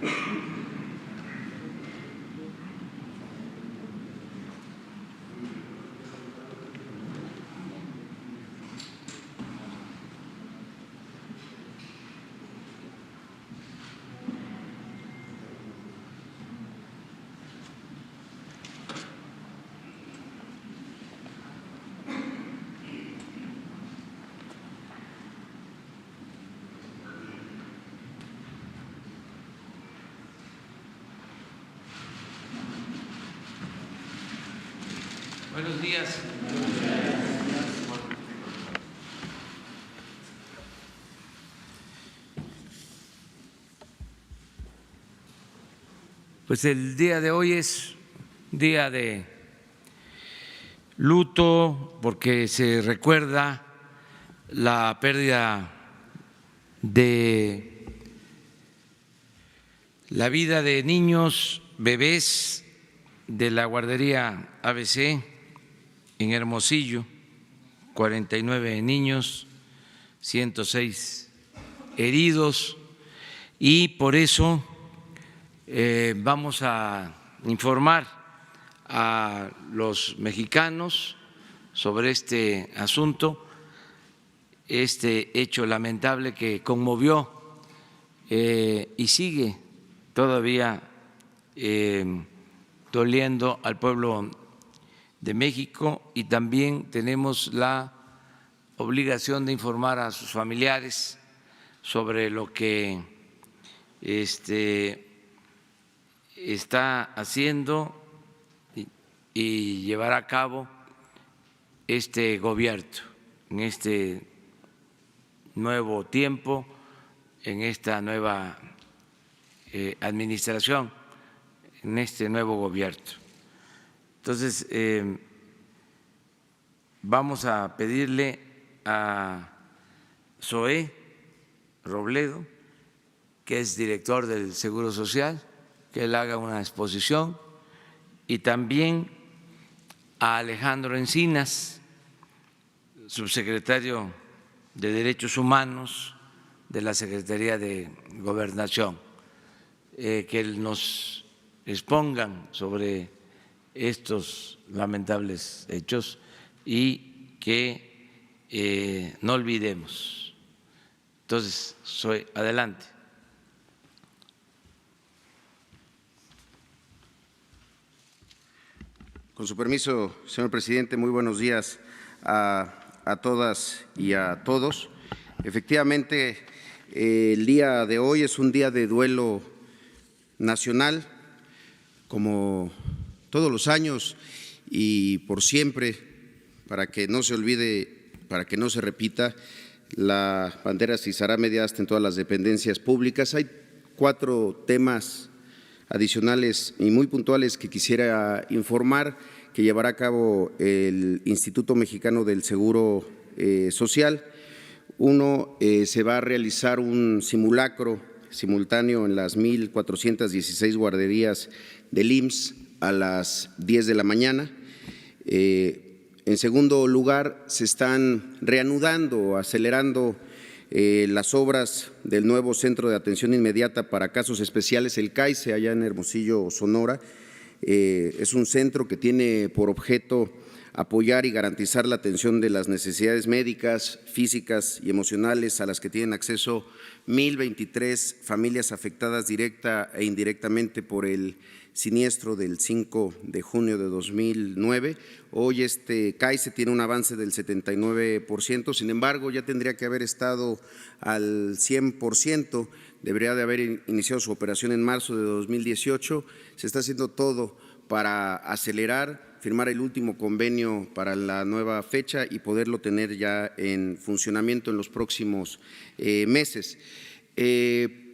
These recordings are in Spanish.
Buenos días. Pues el día de hoy es día de luto porque se recuerda la pérdida de la vida de niños, bebés de la guardería ABC en Hermosillo, 49 niños, 106 heridos, y por eso vamos a informar a los mexicanos sobre este asunto, este hecho lamentable que conmovió y sigue todavía doliendo al pueblo de México, y también tenemos la obligación de informar a sus familiares sobre lo que está haciendo y llevará a cabo este gobierno en este nuevo tiempo, en esta nueva administración, en este nuevo gobierno. Entonces, vamos a pedirle a Zoé Robledo, que es director del Seguro Social, que él haga una exposición, y también a Alejandro Encinas, subsecretario de Derechos Humanos de la Secretaría de Gobernación, que nos expongan sobre estos lamentables hechos y que no olvidemos. Entonces, Zoé, adelante. Con su permiso, señor presidente, muy buenos días a todas y a todos. Efectivamente, el día de hoy es un día de duelo nacional, como todos los años y por siempre, para que no se olvide, para que no se repita. La bandera se izará media asta en todas las dependencias públicas. Hay 4 temas adicionales y muy puntuales que quisiera informar que llevará a cabo el Instituto Mexicano del Seguro Social. Uno, se va a realizar un simulacro simultáneo en las 1,416 guarderías del IMSS a las 10 de la mañana. En segundo lugar, se están reanudando, acelerando las obras del nuevo Centro de Atención Inmediata para Casos Especiales, el CAICE, allá en Hermosillo, Sonora. Es un centro que tiene por objeto apoyar y garantizar la atención de las necesidades médicas, físicas y emocionales a las que tienen acceso 1,023 familias afectadas directa e indirectamente por el siniestro del 5 de junio de 2009. Hoy este CAICE tiene un avance del 79%, sin embargo, ya tendría que haber estado al 100%, debería de haber iniciado su operación en marzo de 2018. Se está haciendo todo para acelerar, firmar el último convenio para la nueva fecha y poderlo tener ya en funcionamiento en los próximos meses.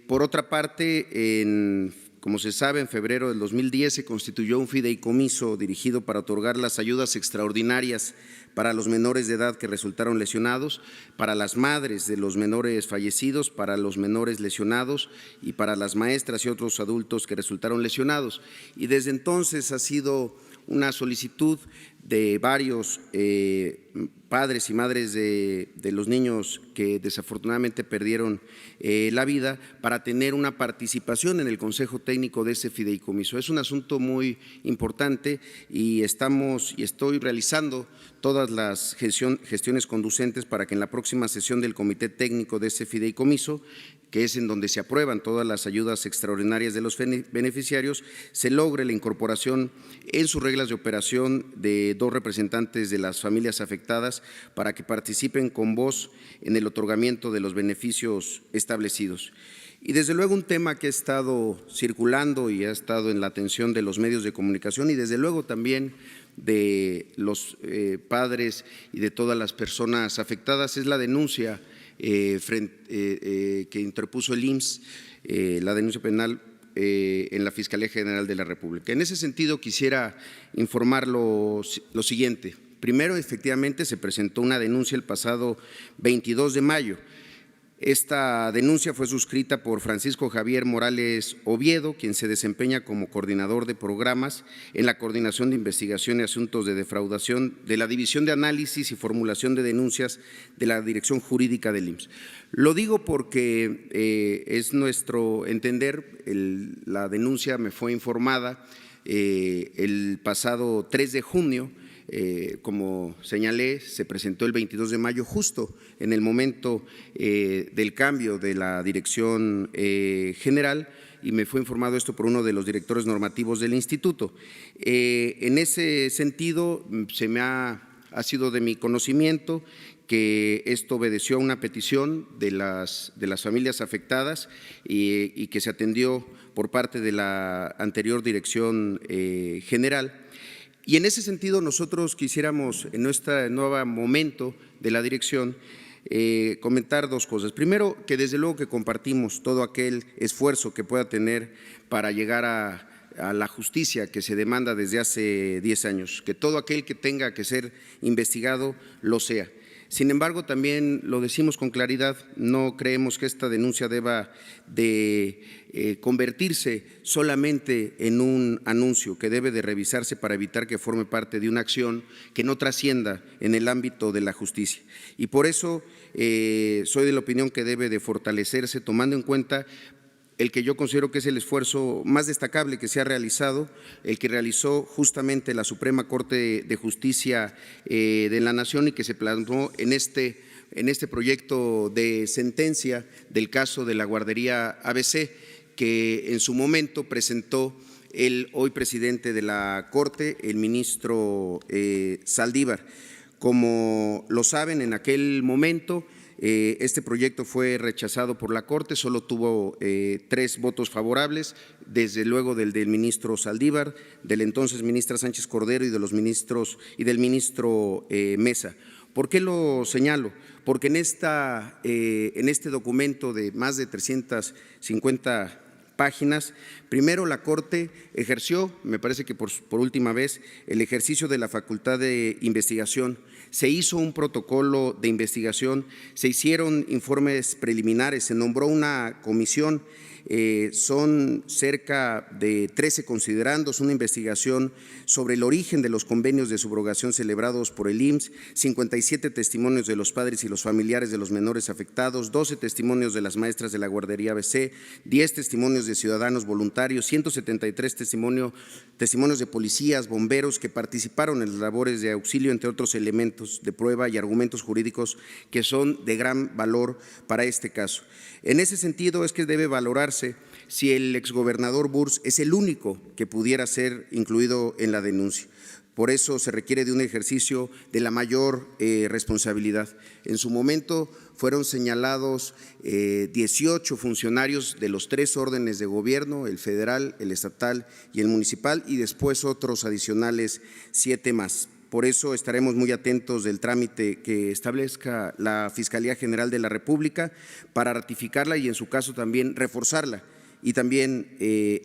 Por otra parte, como se sabe, en febrero del 2010 se constituyó un fideicomiso dirigido para otorgar las ayudas extraordinarias para los menores de edad que resultaron lesionados, para las madres de los menores fallecidos, para los menores lesionados y para las maestras y otros adultos que resultaron lesionados. Y desde entonces ha sido una solicitud de varios padres y madres de los niños que desafortunadamente perdieron la vida para tener una participación en el Consejo Técnico de ese fideicomiso. Es un asunto muy importante y estoy realizando todas las gestiones conducentes para que en la próxima sesión del Comité Técnico de ese fideicomiso, que es en donde se aprueban todas las ayudas extraordinarias de los beneficiarios, se logre la incorporación en sus reglas de operación de 2 representantes de las familias afectadas para que participen con voz en el otorgamiento de los beneficios establecidos. Y desde luego un tema que ha estado circulando y ha estado en la atención de los medios de comunicación y desde luego también de los padres y de todas las personas afectadas es la denuncia que interpuso el IMSS, la denuncia penal en la Fiscalía General de la República. En ese sentido quisiera informar lo siguiente. Primero, efectivamente, se presentó una denuncia el pasado 22 de mayo. Esta denuncia fue suscrita por Francisco Javier Morales Oviedo, quien se desempeña como coordinador de programas en la Coordinación de Investigación y Asuntos de Defraudación de la División de Análisis y Formulación de Denuncias de la Dirección Jurídica del IMSS. Lo digo porque es nuestro entender, la denuncia me fue informada el pasado 3 de junio, como señalé, se presentó el 22 de mayo, justo en el momento del cambio de la dirección general, y me fue informado esto por uno de los directores normativos del instituto. En ese sentido, ha sido de mi conocimiento que esto obedeció a una petición de las familias afectadas y que se atendió por parte de la anterior dirección general. Y en ese sentido nosotros quisiéramos en este nuevo momento de la dirección comentar 2 cosas. Primero, que desde luego que compartimos todo aquel esfuerzo que pueda tener para llegar a la justicia que se demanda desde hace 10 años, que todo aquel que tenga que ser investigado lo sea. Sin embargo, también lo decimos con claridad, no creemos que esta denuncia deba de convertirse solamente en un anuncio que debe de revisarse para evitar que forme parte de una acción que no trascienda en el ámbito de la justicia. Y por eso soy de la opinión que debe de fortalecerse tomando en cuenta el que yo considero que es el esfuerzo más destacable que se ha realizado, el que realizó justamente la Suprema Corte de Justicia de la Nación y que se plasmó en este proyecto de sentencia del caso de la guardería ABC, que en su momento presentó el hoy presidente de la Corte, el ministro Saldívar. Como lo saben, en aquel momento este proyecto fue rechazado por la Corte, solo tuvo 3 votos favorables, desde luego del ministro Saldívar, del entonces ministra Sánchez Cordero y del ministro Mesa. ¿Por qué lo señalo? Porque en este documento de más de 350 páginas, primero la Corte ejerció, me parece que por última vez, el ejercicio de la facultad de investigación. Se hizo un protocolo de investigación, se hicieron informes preliminares, se nombró una comisión, son cerca de 13 considerandos, una investigación sobre el origen de los convenios de subrogación celebrados por el IMSS, 57 testimonios de los padres y los familiares de los menores afectados, 12 testimonios de las maestras de la guardería ABC, 10 testimonios de ciudadanos voluntarios, 173 testimonios de policías, bomberos que participaron en las labores de auxilio, entre otros elementos de prueba y argumentos jurídicos que son de gran valor para este caso. En ese sentido es que debe valorarse si el exgobernador Burs es el único que pudiera ser incluido en la denuncia. Por eso se requiere de un ejercicio de la mayor responsabilidad. En su momento fueron señalados 18 funcionarios de los 3 órdenes de gobierno, el federal, el estatal y el municipal, y después otros adicionales 7 más. Por eso estaremos muy atentos del trámite que establezca la Fiscalía General de la República para ratificarla y en su caso también reforzarla y también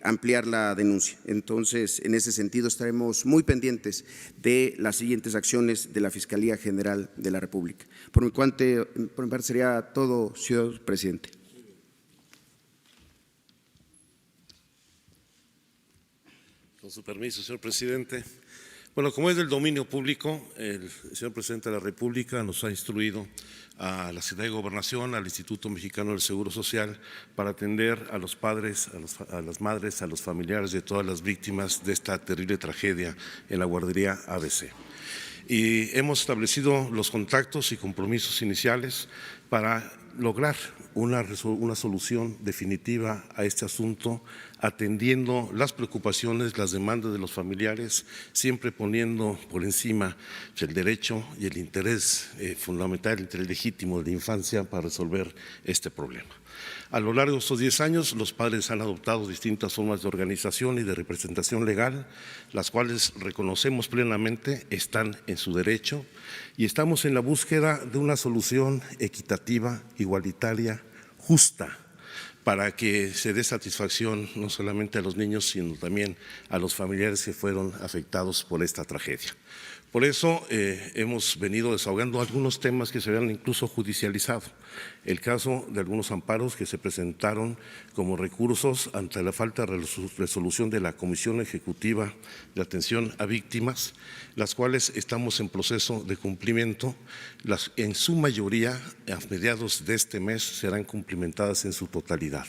ampliar la denuncia. Entonces, en ese sentido estaremos muy pendientes de las siguientes acciones de la Fiscalía General de la República. Por mi parte sería todo, señor presidente. Con su permiso, señor presidente. Bueno, como es del dominio público, el señor Presidente de la República nos ha instruido a la Secretaría de Gobernación, al Instituto Mexicano del Seguro Social, para atender a los padres, a las madres, a los familiares de todas las víctimas de esta terrible tragedia en la guardería ABC. Y hemos establecido los contactos y compromisos iniciales para lograr una solución definitiva a este asunto, atendiendo las preocupaciones, las demandas de los familiares, siempre poniendo por encima el derecho y el interés fundamental, el interés legítimo de la infancia para resolver este problema. A lo largo de estos 10 años, los padres han adoptado distintas formas de organización y de representación legal, las cuales reconocemos plenamente están en su derecho, y estamos en la búsqueda de una solución equitativa, igualitaria, justa, para que se dé satisfacción no solamente a los niños, sino también a los familiares que fueron afectados por esta tragedia. Por eso hemos venido desahogando algunos temas que se habían incluso judicializado. El caso de algunos amparos que se presentaron como recursos ante la falta de resolución de la Comisión Ejecutiva de Atención a Víctimas, las cuales estamos en proceso de cumplimiento. En su mayoría, a mediados de este mes, serán cumplimentadas en su totalidad,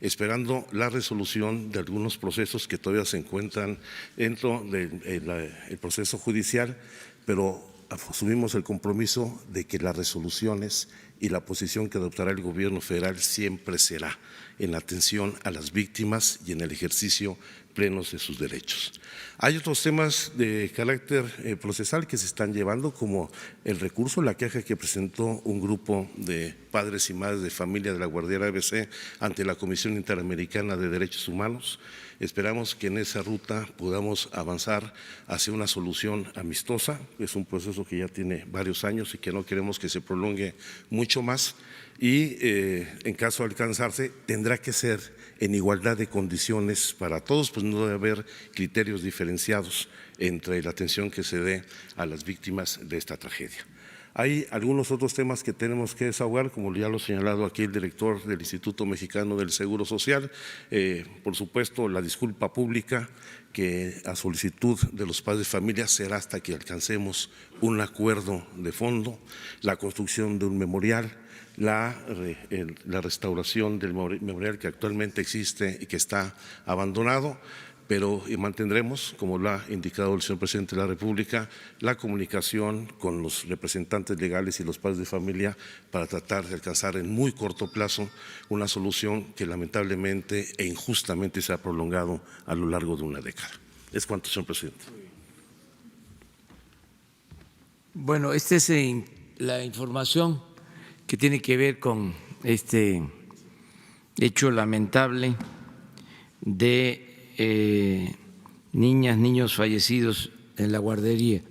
esperando la resolución de algunos procesos que todavía se encuentran dentro del proceso judicial, pero asumimos el compromiso de que las resoluciones y la posición que adoptará el Gobierno federal siempre será en atención a las víctimas y en el ejercicio plenos de sus derechos. Hay otros temas de carácter procesal que se están llevando, como el recurso, la queja que presentó un grupo de padres y madres de familia de la guardería ABC ante la Comisión Interamericana de Derechos Humanos. Esperamos que en esa ruta podamos avanzar hacia una solución amistosa. Es un proceso que ya tiene varios años y que no queremos que se prolongue mucho más, y en caso de alcanzarse tendrá que ser en igualdad de condiciones para todos, pues no debe haber criterios diferenciados entre la atención que se dé a las víctimas de esta tragedia. Hay algunos otros temas que tenemos que desahogar, como ya lo ha señalado aquí el director del Instituto Mexicano del Seguro Social. Por supuesto, la disculpa pública, que a solicitud de los padres de familia será hasta que alcancemos un acuerdo de fondo, la construcción de un memorial, la restauración del memorial que actualmente existe y que está abandonado, pero mantendremos, como lo ha indicado el señor Presidente de la República, la comunicación con los representantes legales y los padres de familia para tratar de alcanzar en muy corto plazo una solución que lamentablemente e injustamente se ha prolongado a lo largo de una década. Es cuanto, señor Presidente. Bueno, esta es la información que tiene que ver con este hecho lamentable de niñas, niños fallecidos en la guardería.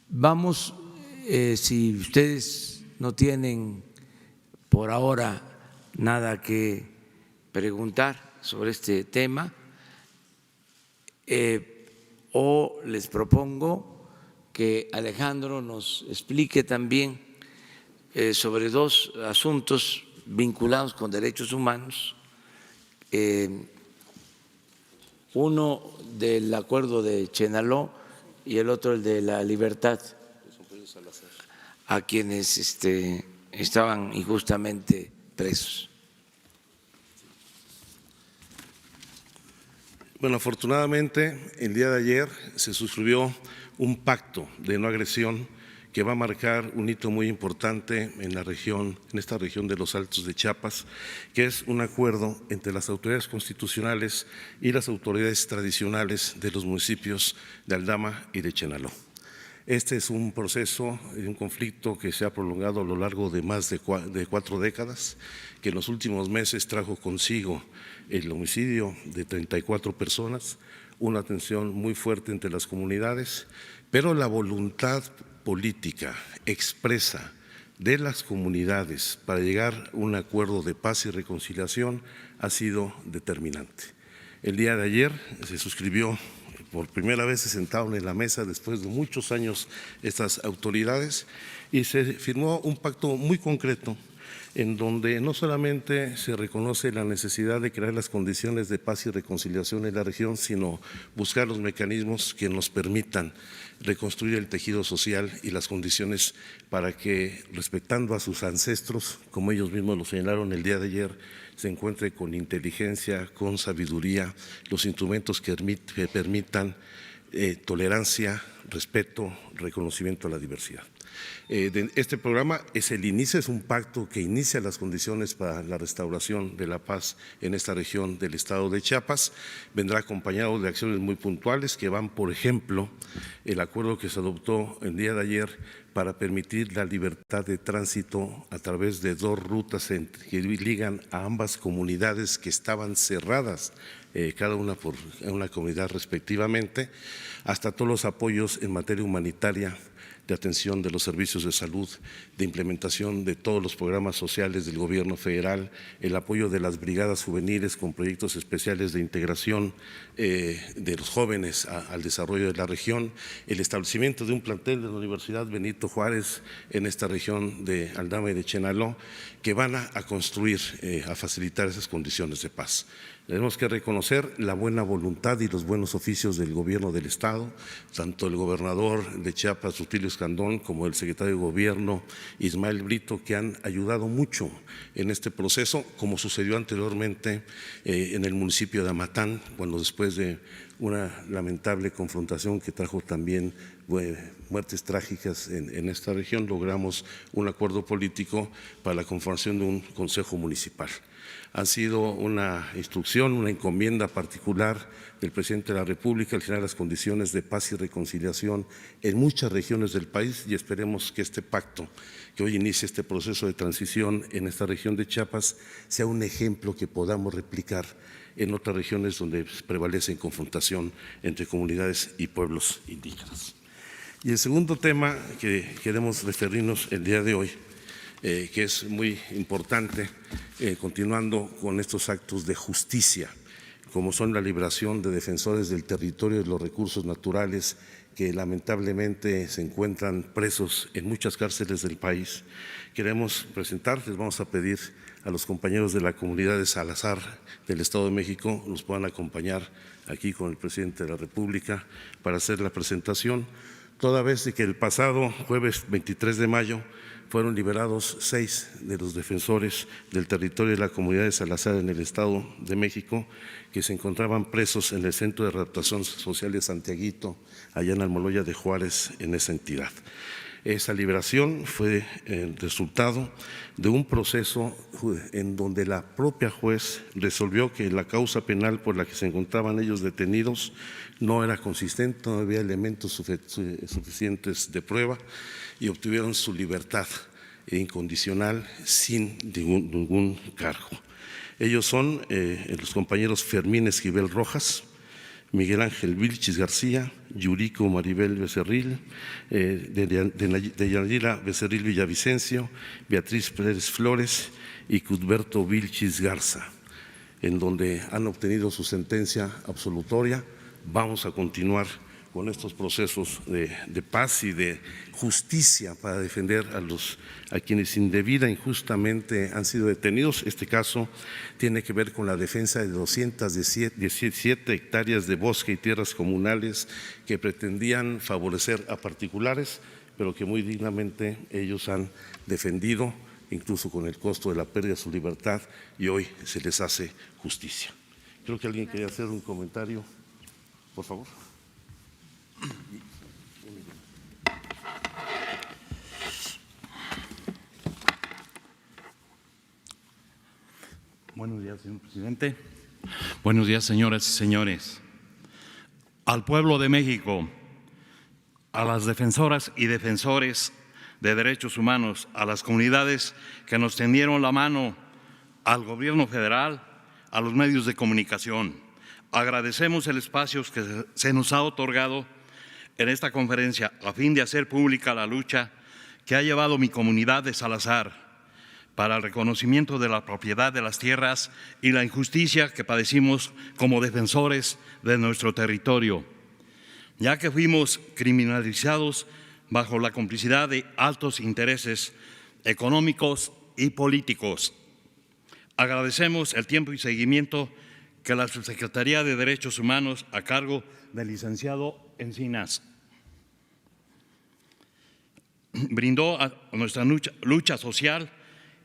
Vamos, si ustedes no tienen por ahora nada que preguntar sobre este tema, o les propongo que Alejandro nos explique también sobre dos asuntos vinculados con derechos humanos. Uno del acuerdo de Chenaló y el otro el de la libertad a quienes estaban injustamente presos. Bueno, afortunadamente el día de ayer se suscribió un pacto de no agresión que va a marcar un hito muy importante en la región, en esta región de los Altos de Chiapas, que es un acuerdo entre las autoridades constitucionales y las autoridades tradicionales de los municipios de Aldama y de Chenaló. Este es un proceso, un conflicto que se ha prolongado a lo largo de más de 4 décadas, que en los últimos meses trajo consigo el homicidio de 34 personas, una tensión muy fuerte entre las comunidades, pero la voluntad política expresa de las comunidades para llegar a un acuerdo de paz y reconciliación ha sido determinante. El día de ayer se suscribió, por primera vez se sentaron en la mesa después de muchos años estas autoridades y se firmó un pacto muy concreto en donde no solamente se reconoce la necesidad de crear las condiciones de paz y reconciliación en la región, sino buscar los mecanismos que nos permitan reconstruir el tejido social y las condiciones para que, respetando a sus ancestros, como ellos mismos lo señalaron el día de ayer, se encuentre con inteligencia, con sabiduría, los instrumentos que permitan tolerancia, respeto, reconocimiento a la diversidad. Este programa es el inicio, es un pacto que inicia las condiciones para la restauración de la paz en esta región del estado de Chiapas. Vendrá acompañado de acciones muy puntuales que van, por ejemplo, el acuerdo que se adoptó el día de ayer para permitir la libertad de tránsito a través de 2 rutas que ligan a ambas comunidades que estaban cerradas, cada una por una comunidad respectivamente, hasta todos los apoyos en materia humanitaria, de atención de los servicios de salud, de implementación de todos los programas sociales del gobierno federal, el apoyo de las brigadas juveniles con proyectos especiales de integración de los jóvenes al desarrollo de la región, el establecimiento de un plantel de la Universidad Benito Juárez en esta región de Aldama y de Chenaló, que van a construir, a facilitar esas condiciones de paz. Tenemos que reconocer la buena voluntad y los buenos oficios del gobierno del estado, tanto el gobernador de Chiapas, Rutilio Escandón, como el secretario de Gobierno, Ismael Brito, que han ayudado mucho en este proceso, como sucedió anteriormente en el municipio de Amatán, cuando después de una lamentable confrontación que trajo también muertes trágicas en esta región, logramos un acuerdo político para la conformación de un consejo municipal. Han sido una instrucción, una encomienda particular del presidente de la República el generar las condiciones de paz y reconciliación en muchas regiones del país, y esperemos que este pacto, que hoy inicia este proceso de transición en esta región de Chiapas, sea un ejemplo que podamos replicar en otras regiones donde prevalece confrontación entre comunidades y pueblos indígenas. Y el segundo tema que queremos referirnos el día de hoy, que es muy importante, continuando con estos actos de justicia, como son la liberación de defensores del territorio y de los recursos naturales que lamentablemente se encuentran presos en muchas cárceles del país. Queremos presentar, les vamos a pedir a los compañeros de la comunidad de Salazar del Estado de México nos puedan acompañar aquí con el presidente de la República para hacer la presentación, toda vez de que el pasado jueves 23 de mayo fueron liberados 6 de los defensores del territorio de la comunidad de Salazar en el Estado de México, que se encontraban presos en el Centro de Readaptación Social de Santiaguito, allá en Almoloya de Juárez, en esa entidad. Esa liberación fue el resultado de un proceso en donde la propia juez resolvió que la causa penal por la que se encontraban ellos detenidos no era consistente, no había elementos suficientes de prueba, y obtuvieron su libertad incondicional sin ningún cargo. Ellos son los compañeros Fermín Esquivel Rojas, Miguel Ángel Vilchis García, Yuriko Maribel Becerril, de Yanira Becerril Villavicencio, Beatriz Pérez Flores y Cudberto Vilchis Garza, en donde han obtenido su sentencia absolutoria. Vamos a continuar con estos procesos de paz y de justicia para defender a quienes indebida, injustamente han sido detenidos. Este caso tiene que ver con la defensa de 217 hectáreas de bosque y tierras comunales que pretendían favorecer a particulares, pero que muy dignamente ellos han defendido, incluso con el costo de la pérdida de su libertad, y hoy se les hace justicia. Creo que alguien quería hacer un comentario, por favor. Buenos días, señor presidente. Buenos días, señoras y señores. Al pueblo de México, a las defensoras y defensores de derechos humanos, a las comunidades que nos tendieron la mano, al gobierno federal, a los medios de comunicación, agradecemos el espacio que se nos ha otorgado en esta conferencia a fin de hacer pública la lucha que ha llevado mi comunidad de Salazar para el reconocimiento de la propiedad de las tierras y la injusticia que padecimos como defensores de nuestro territorio, ya que fuimos criminalizados bajo la complicidad de altos intereses económicos y políticos. Agradecemos el tiempo y seguimiento que la Subsecretaría de Derechos Humanos, a cargo del licenciado Encinas, brindó a nuestra lucha social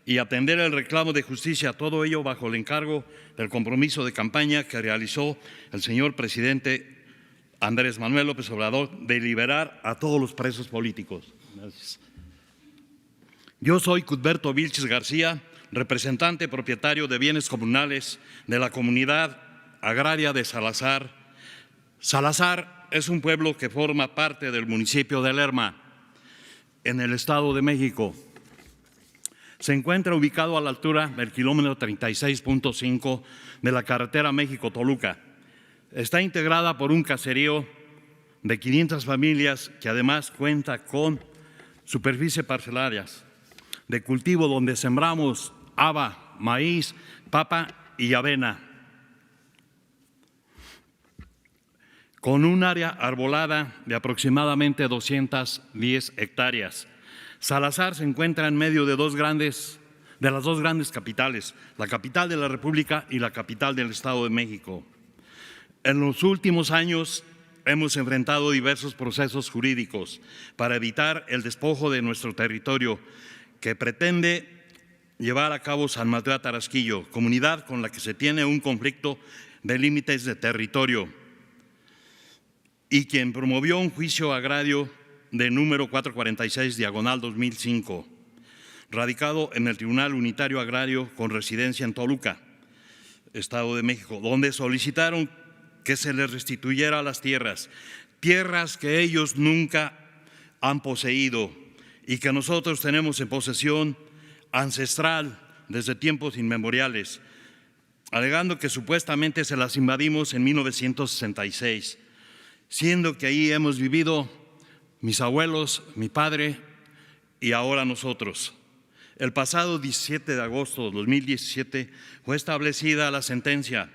y atender el reclamo de justicia, todo ello bajo el encargo del compromiso de campaña que realizó el señor presidente Andrés Manuel López Obrador de liberar a todos los presos políticos. Gracias. Yo soy Cuthberto Vilches García, representante propietario de bienes comunales de la comunidad agraria de Salazar. Salazar es un pueblo que forma parte del municipio de Lerma, en el Estado de México. Se encuentra ubicado a la altura del kilómetro 36.5 de la carretera México-Toluca. Está integrada por un caserío de 500 familias que además cuenta con superficie parcelarias de cultivo donde sembramos haba, maíz, papa y avena, con un área arbolada de aproximadamente 210 hectáreas. Salazar se encuentra en medio de las dos grandes capitales, la capital de la República y la capital del Estado de México. En los últimos años hemos enfrentado diversos procesos jurídicos para evitar el despojo de nuestro territorio que pretende llevar a cabo San Mateo Atarasquillo, comunidad con la que se tiene un conflicto de límites de territorio, y quien promovió un juicio agrario de número 446/2005, radicado en el Tribunal Unitario Agrario con residencia en Toluca, Estado de México, donde solicitaron que se les restituyera las tierras que ellos nunca han poseído y que nosotros tenemos en posesión ancestral desde tiempos inmemoriales, alegando que supuestamente se las invadimos en 1966, siendo que ahí hemos vivido mis abuelos, mi padre y ahora nosotros. El pasado 17 de agosto de 2017 fue establecida la sentencia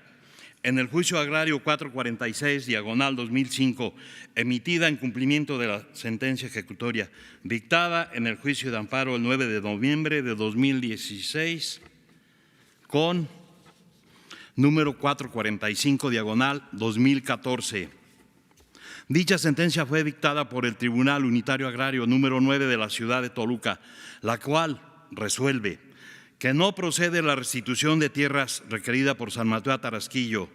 en el juicio agrario 446/2005, emitida en cumplimiento de la sentencia ejecutoria, dictada en el juicio de amparo el 9 de noviembre de 2016, con número 445/2014. Dicha sentencia fue dictada por el Tribunal Unitario Agrario número 9 de la ciudad de Toluca, la cual resuelve que no procede la restitución de tierras requerida por San Mateo Atarasquillo.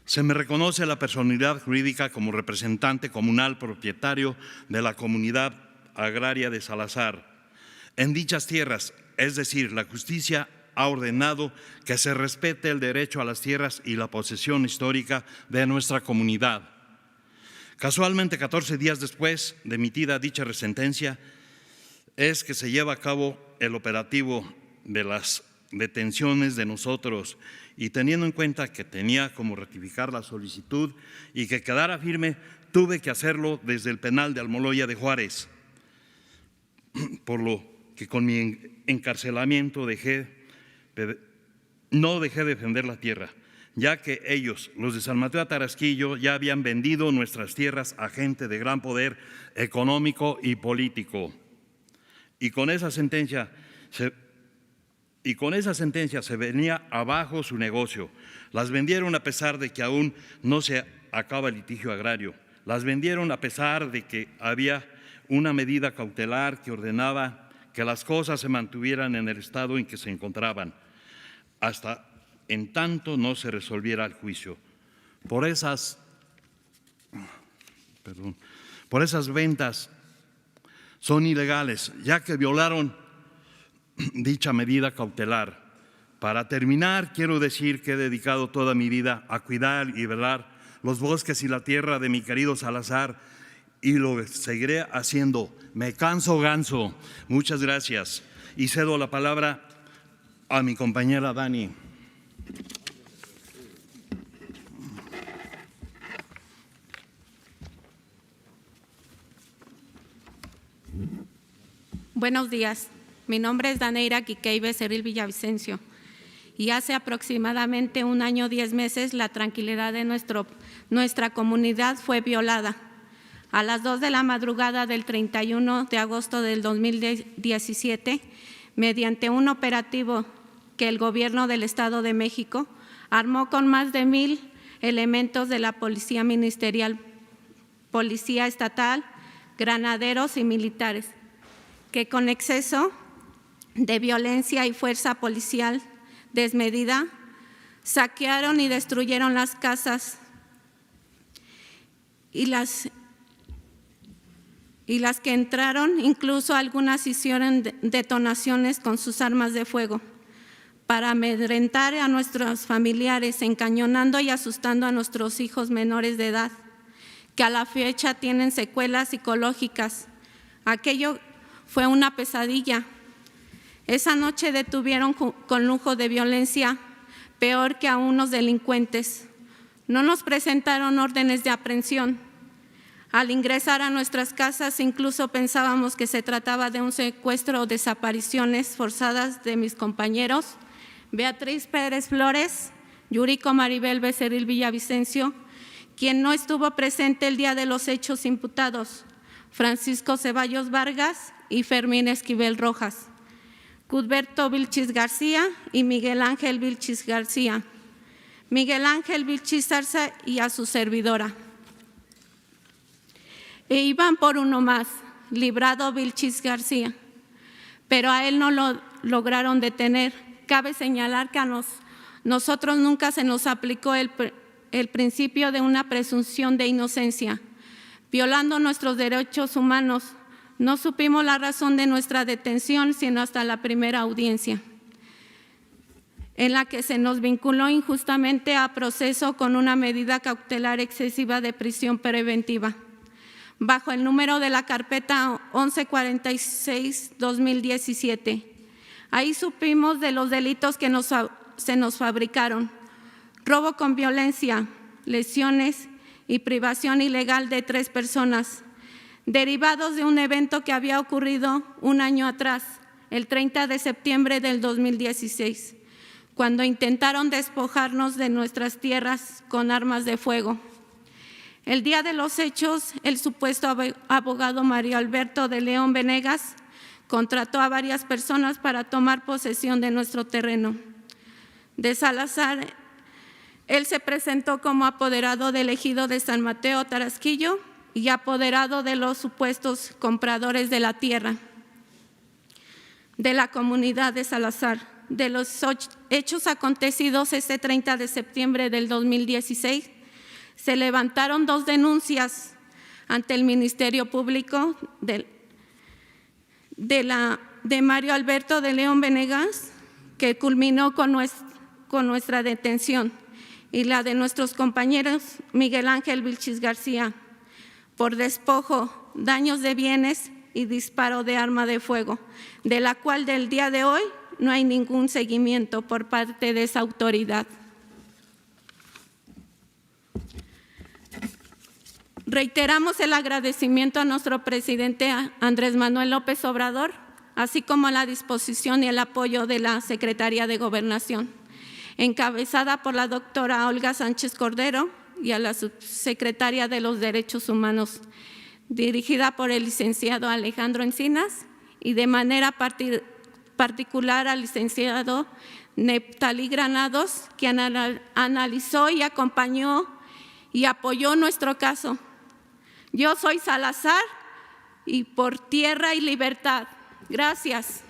Se me reconoce la personalidad jurídica como representante comunal propietario de la comunidad agraria de Salazar. En dichas tierras, es decir, la justicia ha ordenado que se respete el derecho a las tierras y la posesión histórica de nuestra comunidad. Casualmente, 14 días después de emitida dicha sentencia, es que se lleva a cabo el operativo de las detenciones de nosotros, y teniendo en cuenta que tenía como ratificar la solicitud y que quedara firme, tuve que hacerlo desde el penal de Almoloya de Juárez, por lo que con mi encarcelamiento no dejé de defender la tierra, ya que ellos, los de San Mateo Atarasquillo, ya habían vendido nuestras tierras a gente de gran poder económico y político. Y con esa sentencia se venía abajo su negocio. Las vendieron a pesar de que aún no se acaba el litigio agrario. Las vendieron a pesar de que había una medida cautelar que ordenaba que las cosas se mantuvieran en el estado en que se encontraban, hasta en tanto no se resolviera el juicio. Por esas ventas son ilegales, ya que violaron dicha medida cautelar. Para terminar, quiero decir que he dedicado toda mi vida a cuidar y velar los bosques y la tierra de mi querido Salazar, y lo seguiré haciendo. Me canso ganso. Muchas gracias. Y cedo la palabra a mi compañera Dani. Buenos días. Mi nombre es Daneira Quiquey Becerril Villavicencio, y hace aproximadamente 1 año 10 meses la tranquilidad de nuestra comunidad fue violada. A las 2 de la madrugada del 31 de agosto del 2017 mediante un operativo que el Gobierno del Estado de México armó con más de 1,000 elementos de la Policía Ministerial, Policía Estatal, granaderos y militares, que con exceso de violencia y fuerza policial desmedida saquearon y destruyeron las casas y las que entraron, incluso algunas hicieron detonaciones con sus armas de fuego para amedrentar a nuestros familiares, encañonando y asustando a nuestros hijos menores de edad, que a la fecha tienen secuelas psicológicas. Aquello fue una pesadilla. Esa noche detuvieron con lujo de violencia, peor que a unos delincuentes. No nos presentaron órdenes de aprehensión. Al ingresar a nuestras casas, incluso pensábamos que se trataba de un secuestro o desapariciones forzadas de mis compañeros Beatriz Pérez Flores, Yuriko Maribel Becerril Villavicencio, quien no estuvo presente el día de los hechos imputados, Francisco Ceballos Vargas y Fermín Esquivel Rojas, Cudberto Vilchis García y Miguel Ángel Vilchis García, Miguel Ángel Vilchis Zarza y a su servidora. E iban por uno más, Librado Vilchis García, pero a él no lo lograron detener. Cabe señalar que a nosotros nunca se nos aplicó el principio de una presunción de inocencia, violando nuestros derechos humanos. No supimos la razón de nuestra detención sino hasta la primera audiencia, en la que se nos vinculó injustamente a proceso con una medida cautelar excesiva de prisión preventiva, bajo el número de la carpeta 1146-2017. Ahí supimos de los delitos que se nos fabricaron: robo con violencia, lesiones y privación ilegal de 3 personas, derivados de un evento que había ocurrido un año atrás, el 30 de septiembre del 2016, cuando intentaron despojarnos de nuestras tierras con armas de fuego. El día de los hechos, el supuesto abogado Mario Alberto de León Venegas contrató a varias personas para tomar posesión de nuestro terreno. De Salazar, él se presentó como apoderado del ejido de San Mateo Tarasquillo y apoderado de los supuestos compradores de la tierra de la comunidad de Salazar. De los hechos acontecidos este 30 de septiembre del 2016, se levantaron 2 denuncias ante el Ministerio Público de Mario Alberto de León Venegas, que culminó con nuestra detención, y la de nuestros compañeros Miguel Ángel Vilchis García, por despojo, daños de bienes y disparo de arma de fuego, de la cual del día de hoy no hay ningún seguimiento por parte de esa autoridad. Reiteramos el agradecimiento a nuestro presidente Andrés Manuel López Obrador, así como la disposición y el apoyo de la Secretaría de Gobernación, encabezada por la doctora Olga Sánchez Cordero, y a la subsecretaria de los Derechos Humanos, dirigida por el licenciado Alejandro Encinas, y de manera particular al licenciado Neptalí Granados, quien analizó y acompañó y apoyó nuestro caso. Yo soy Salazar y por tierra y libertad. Gracias.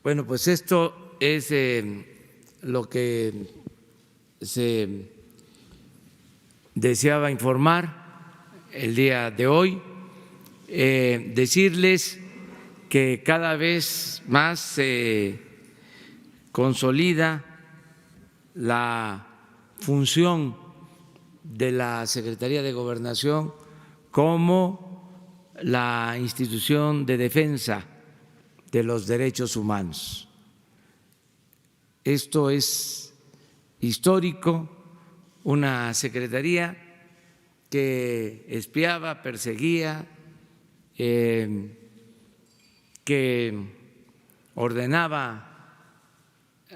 Bueno, pues esto es lo que se deseaba informar el día de hoy. Decirles que cada vez más se consolida la función de la Secretaría de Gobernación como la institución de defensa de los derechos humanos. Esto es histórico, una secretaría que espiaba, perseguía, que ordenaba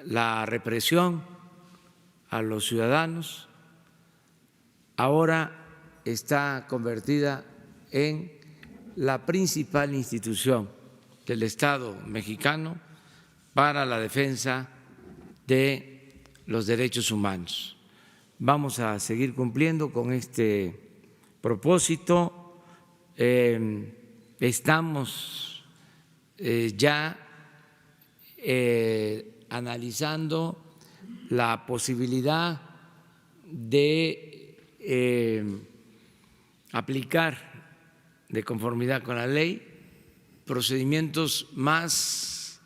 la represión a los ciudadanos, ahora está convertida en la principal institución del Estado mexicano para la defensa de los derechos humanos. Vamos a seguir cumpliendo con este propósito. Estamos ya analizando la posibilidad de aplicar de conformidad con la ley procedimientos más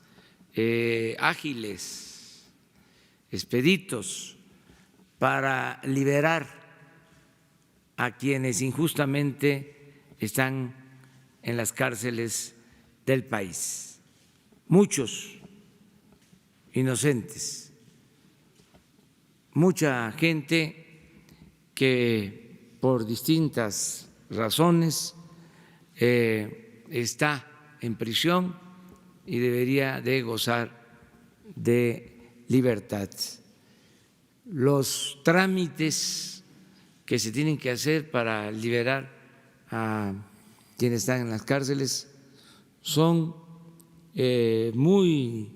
ágiles, expeditos, para liberar a quienes injustamente están en las cárceles del país. Muchos inocentes, mucha gente que por distintas razones está en prisión y debería de gozar de libertad. Los trámites que se tienen que hacer para liberar a quienes están en las cárceles son muy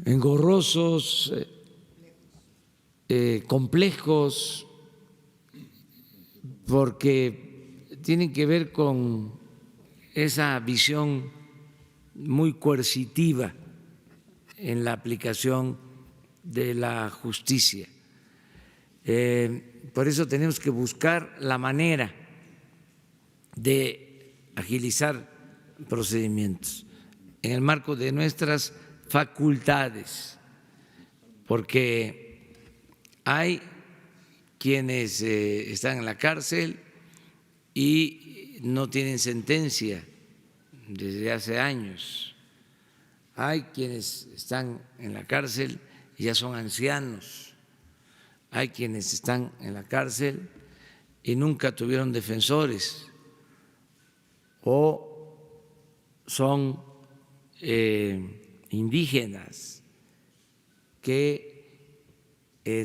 engorrosos, complejos, porque tienen que ver con esa visión muy coercitiva en la aplicación de la justicia. Por eso tenemos que buscar la manera de agilizar procedimientos en el marco de nuestras facultades, porque hay quienes están en la cárcel y no tienen sentencia desde hace años. Hay quienes están en la cárcel y ya son ancianos. Hay quienes están en la cárcel y nunca tuvieron defensores o son indígenas que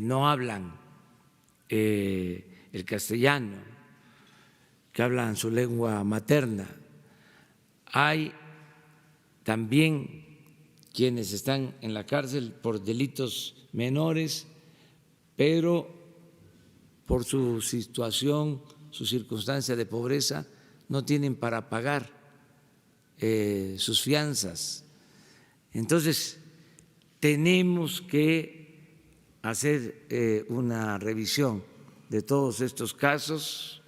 no hablan el castellano, que hablan su lengua materna. Hay también quienes están en la cárcel por delitos menores, pero por su situación, su circunstancia de pobreza, no tienen para pagar sus fianzas. Entonces, tenemos que hacer una revisión de todos estos casos.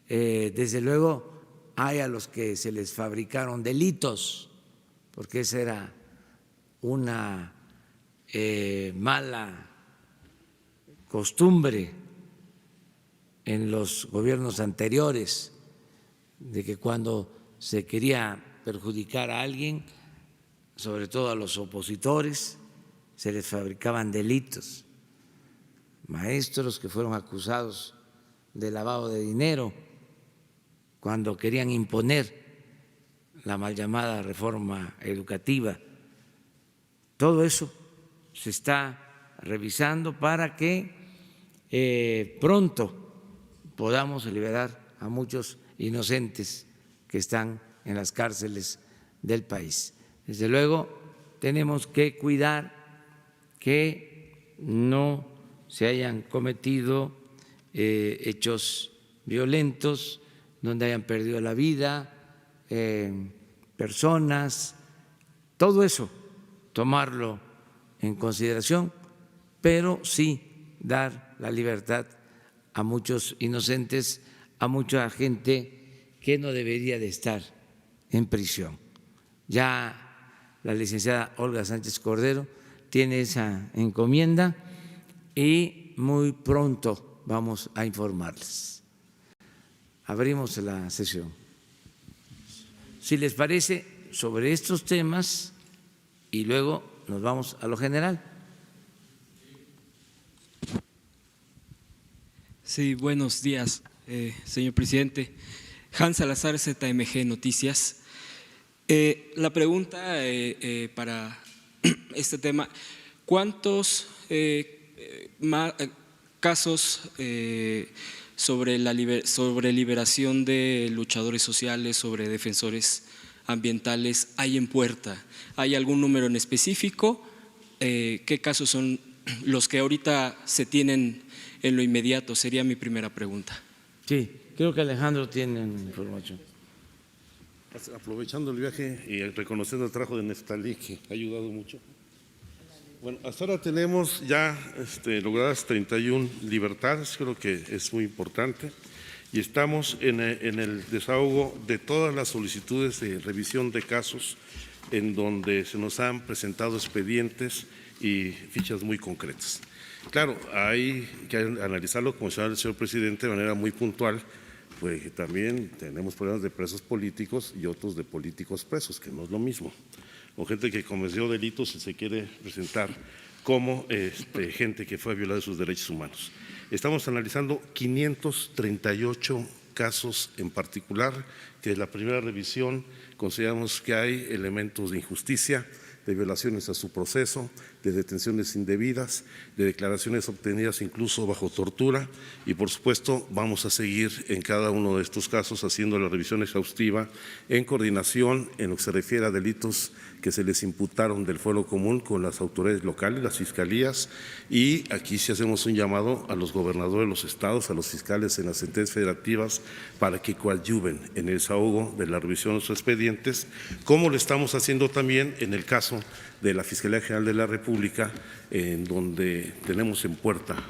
Desde luego, hay a los que se les fabricaron delitos, porque esa era una mala costumbre en los gobiernos anteriores, de que cuando se quería perjudicar a alguien, sobre todo a los opositores, se les fabricaban delitos. Maestros que fueron acusados de lavado de dinero cuando querían imponer la mal llamada reforma educativa. Todo eso se está revisando para que pronto podamos liberar a muchos inocentes que están en las cárceles del país. Desde luego, tenemos que cuidar que no se hayan cometido hechos violentos donde hayan perdido la vida personas, todo eso tomarlo en consideración, pero sí dar la libertad a muchos inocentes, a mucha gente que no debería de estar en prisión. Ya la licenciada Olga Sánchez Cordero tiene esa encomienda y muy pronto vamos a informarles. Abrimos la sesión. Si les parece, sobre estos temas y luego nos vamos a lo general. Sí, buenos días, señor presidente. Hans Salazar, ZMG Noticias. La pregunta para este tema: ¿cuántos casos sobre liberación de luchadores sociales, sobre defensores ambientales hay en puerta? ¿Hay algún número en específico? ¿Qué casos son los que ahorita se tienen en lo inmediato? Sería mi primera pregunta. Sí, creo que Alejandro tiene información. Aprovechando el viaje y reconociendo el trabajo de Neftalí, que ha ayudado mucho. Bueno, hasta ahora tenemos ya logradas 31 libertades, creo que es muy importante, y estamos en el desahogo de todas las solicitudes de revisión de casos en donde se nos han presentado expedientes y fichas muy concretas. Claro, hay que analizarlo, como señala el señor presidente, de manera muy puntual, pues también tenemos problemas de presos políticos y otros de políticos presos, que no es lo mismo, o gente que cometió delitos y se quiere presentar como gente que fue violada de sus derechos humanos. Estamos analizando 538 casos en particular, que en la primera revisión consideramos que hay elementos de injusticia, de violaciones a su proceso, de detenciones indebidas, de declaraciones obtenidas incluso bajo tortura, y por supuesto vamos a seguir en cada uno de estos casos haciendo la revisión exhaustiva en coordinación en lo que se refiere a delitos que se les imputaron del fuero común con las autoridades locales, las fiscalías, y aquí sí hacemos un llamado a los gobernadores de los estados, a los fiscales en las entidades federativas para que coadyuven en el desahogo de la revisión de sus expedientes, como lo estamos haciendo también en el caso de la Fiscalía General de la República, en donde tenemos en puerta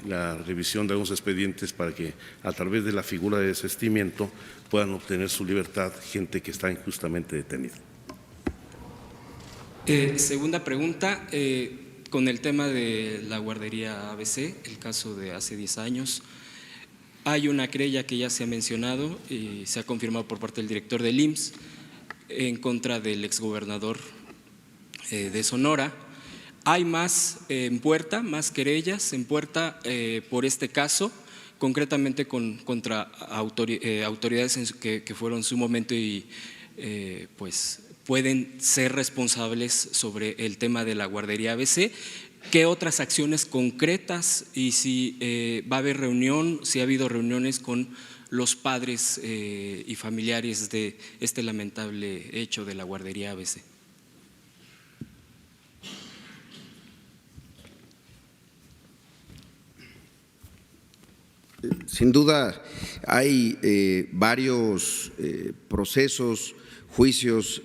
la revisión de algunos expedientes para que a través de la figura de desistimiento puedan obtener su libertad gente que está injustamente detenida. Segunda pregunta, con el tema de la guardería ABC, el caso de hace 10 años, hay una querella que ya se ha mencionado y se ha confirmado por parte del director del IMSS en contra del exgobernador de Sonora. ¿Hay más en puerta, más querellas en puerta por este caso, concretamente contra autoridades que fueron en su momento y pues pueden ser responsables sobre el tema de la guardería ABC? ¿Qué otras acciones concretas y si va a haber reunión, si ha habido reuniones con los padres y familiares de este lamentable hecho de la guardería ABC? Sin duda hay varios procesos, juicios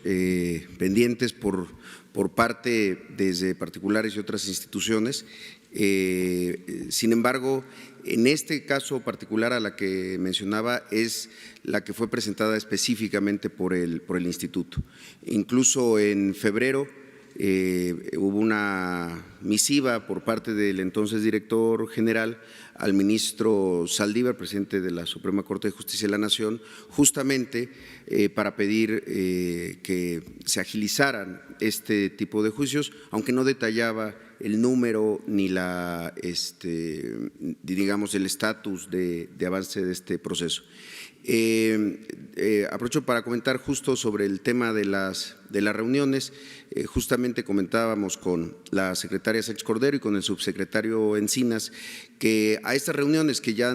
pendientes por parte desde particulares y otras instituciones. Sin embargo, en este caso particular a la que mencionaba es la que fue presentada específicamente por el instituto. Incluso en febrero hubo una misiva por parte del entonces director general al ministro Saldívar, presidente de la Suprema Corte de Justicia de la Nación, justamente para pedir que se agilizaran este tipo de juicios, aunque no detallaba el número ni la, digamos, el estatus de avance de este proceso. Aprovecho para comentar justo sobre el tema de las reuniones. Justamente comentábamos con la secretaria Sánchez Cordero y con el subsecretario Encinas que a estas reuniones que ya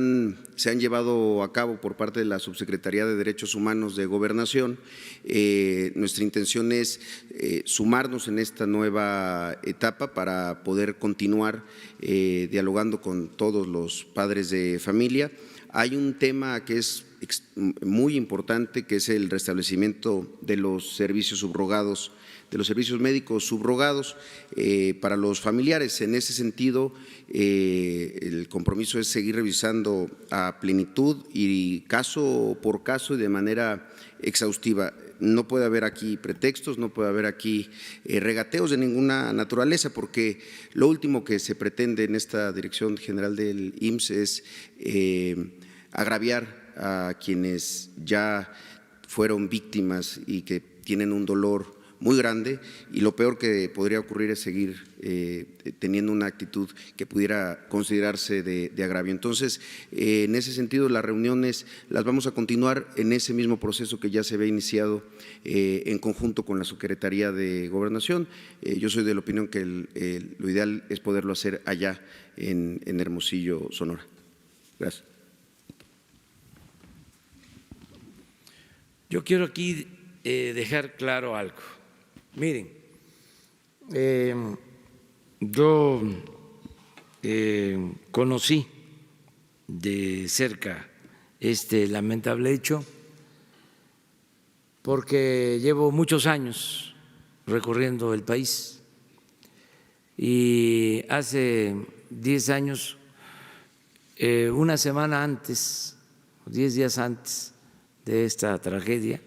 se han llevado a cabo por parte de la Subsecretaría de Derechos Humanos de Gobernación, nuestra intención es sumarnos en esta nueva etapa para poder continuar dialogando con todos los padres de familia. Hay un tema que es muy importante, que es el restablecimiento de los servicios subrogados, de los servicios médicos subrogados para los familiares. En ese sentido, el compromiso es seguir revisando a plenitud y caso por caso y de manera exhaustiva. No puede haber aquí pretextos, no puede haber aquí regateos de ninguna naturaleza, porque lo último que se pretende en esta Dirección General del IMSS es agraviar a quienes ya fueron víctimas y que tienen un dolor muy grande y lo peor que podría ocurrir es seguir teniendo una actitud que pudiera considerarse de agravio. Entonces, en ese sentido, las reuniones las vamos a continuar en ese mismo proceso que ya se había iniciado en conjunto con la Secretaría de Gobernación. Yo soy de la opinión que lo ideal es poderlo hacer allá en Hermosillo, Sonora. Gracias. Yo quiero aquí dejar claro algo. Miren, yo conocí de cerca este lamentable hecho porque llevo muchos años recorriendo el país y hace 10 años, una semana antes, 10 días antes de esta tragedia,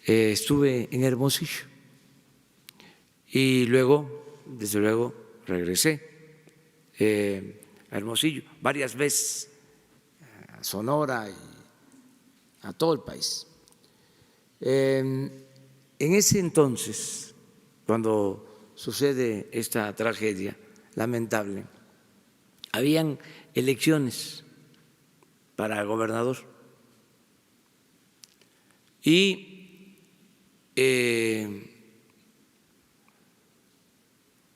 estuve en Hermosillo y luego, desde luego, regresé a Hermosillo varias veces, a Sonora y a todo el país. En ese entonces, cuando sucede esta tragedia lamentable, habían elecciones para gobernador y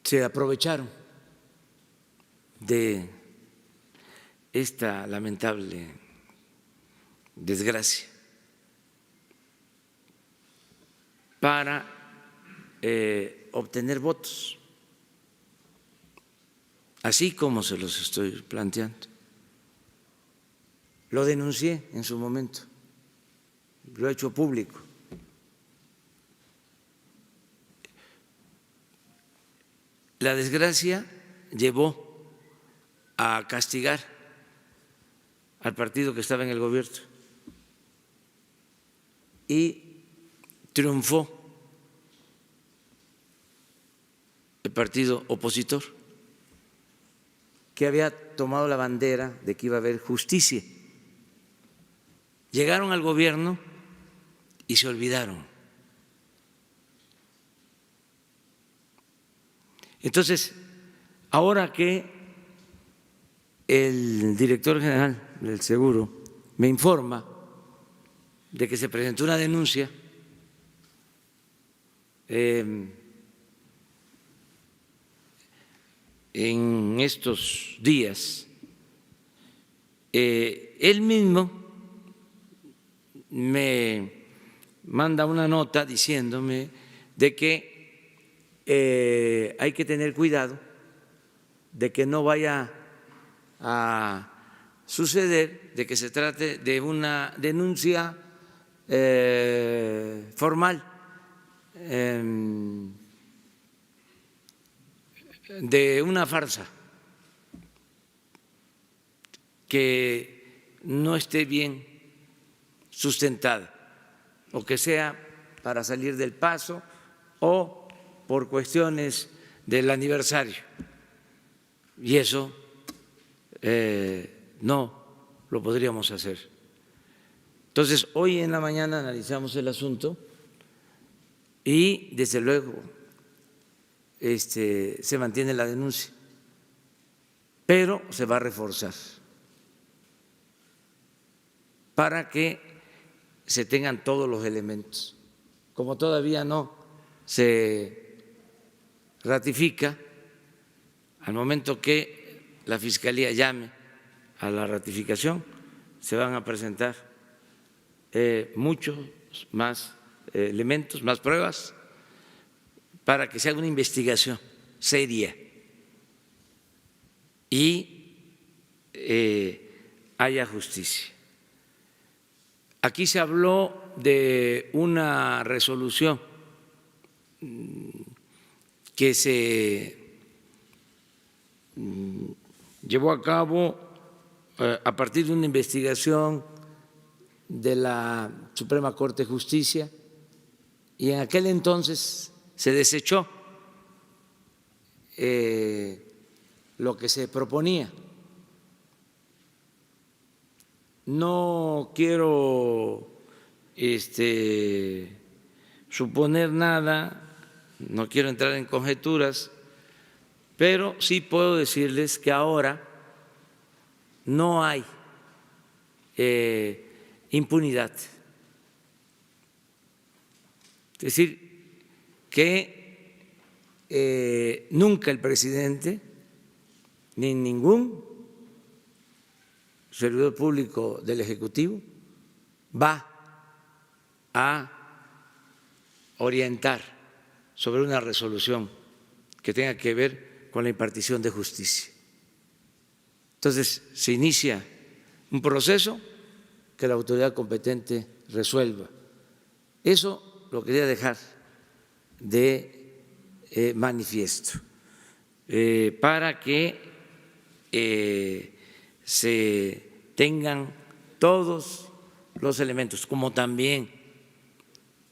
se aprovecharon de esta lamentable desgracia para obtener votos, así como se los estoy planteando. Lo denuncié en su momento, lo he hecho público. La desgracia llevó a castigar al partido que estaba en el gobierno y triunfó el partido opositor, que había tomado la bandera de que iba a haber justicia. Llegaron al gobierno y se olvidaron. Entonces, ahora que el director general del Seguro me informa de que se presentó una denuncia en estos días, él mismo me manda una nota diciéndome de que hay que tener cuidado de que no vaya a suceder de que se trate de una denuncia formal de una farsa que no esté bien sustentada o que sea para salir del paso o por cuestiones del aniversario. Y eso no lo podríamos hacer. Entonces, hoy en la mañana analizamos el asunto y, desde luego, se mantiene la denuncia, pero se va a reforzar para que se tengan todos los elementos. Como todavía no se ratifica, al momento que la Fiscalía llame a la ratificación, se van a presentar muchos más elementos, más pruebas, para que se haga una investigación seria y haya justicia. Aquí se habló de una resolución que se llevó a cabo a partir de una investigación de la Suprema Corte de Justicia y en aquel entonces se desechó lo que se proponía. No quiero suponer nada, no quiero entrar en conjeturas, pero sí puedo decirles que ahora no hay impunidad. Es decir, que nunca el presidente ni ningún servidor público del Ejecutivo va a orientar sobre una resolución que tenga que ver con la impartición de justicia. Entonces, se inicia un proceso que la autoridad competente resuelva. Eso lo quería dejar de manifiesto, para que se tengan todos los elementos, como también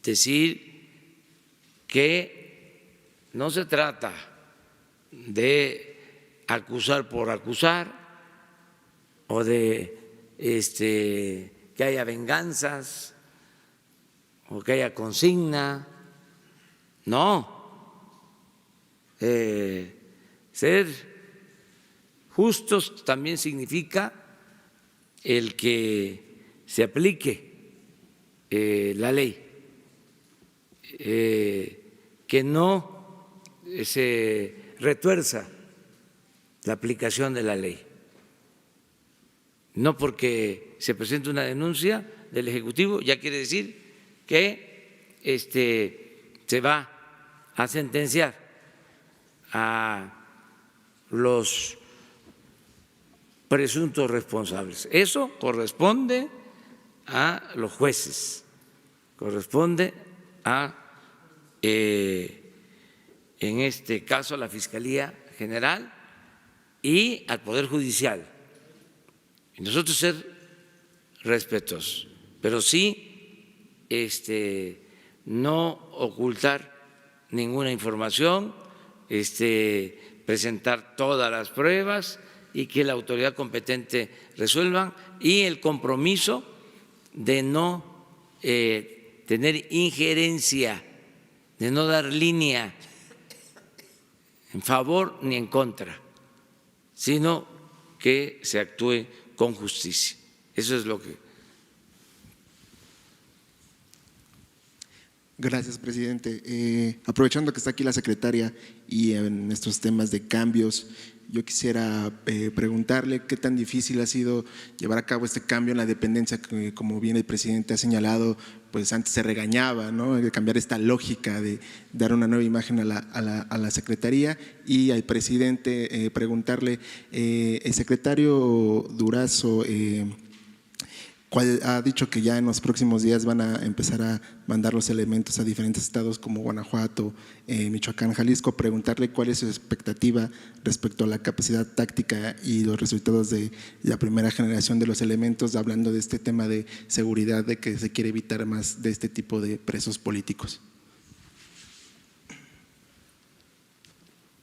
decir que no se trata de acusar por acusar o de que haya venganzas o que haya consigna. No, ser justos también significa el que se aplique la ley, que no se retuerza la aplicación de la ley. No porque se presente una denuncia del Ejecutivo ya quiere decir que se va a sentenciar a los presuntos responsables. Eso corresponde a los jueces, corresponde a, en este caso, a la Fiscalía General y al Poder Judicial. Y nosotros ser respetuosos, pero sí no ocultar ninguna información, presentar todas las pruebas y que la autoridad competente resuelvan, y el compromiso de no tener injerencia, de no dar línea en favor ni en contra, sino que se actúe con justicia. Eso es lo que… Gracias, presidente. Aprovechando que está aquí la secretaria y en estos temas de cambios, yo quisiera preguntarle qué tan difícil ha sido llevar a cabo este cambio en la dependencia, que como bien el presidente ha señalado, pues antes se regañaba, ¿no?, de cambiar esta lógica de dar una nueva imagen a la secretaría, y al presidente preguntarle, el secretario Durazo ha dicho que ya en los próximos días van a empezar a mandar los elementos a diferentes estados como Guanajuato, Michoacán, Jalisco. Preguntarle cuál es su expectativa respecto a la capacidad táctica y los resultados de la primera generación de los elementos, hablando de este tema de seguridad, de que se quiere evitar más de este tipo de presos políticos.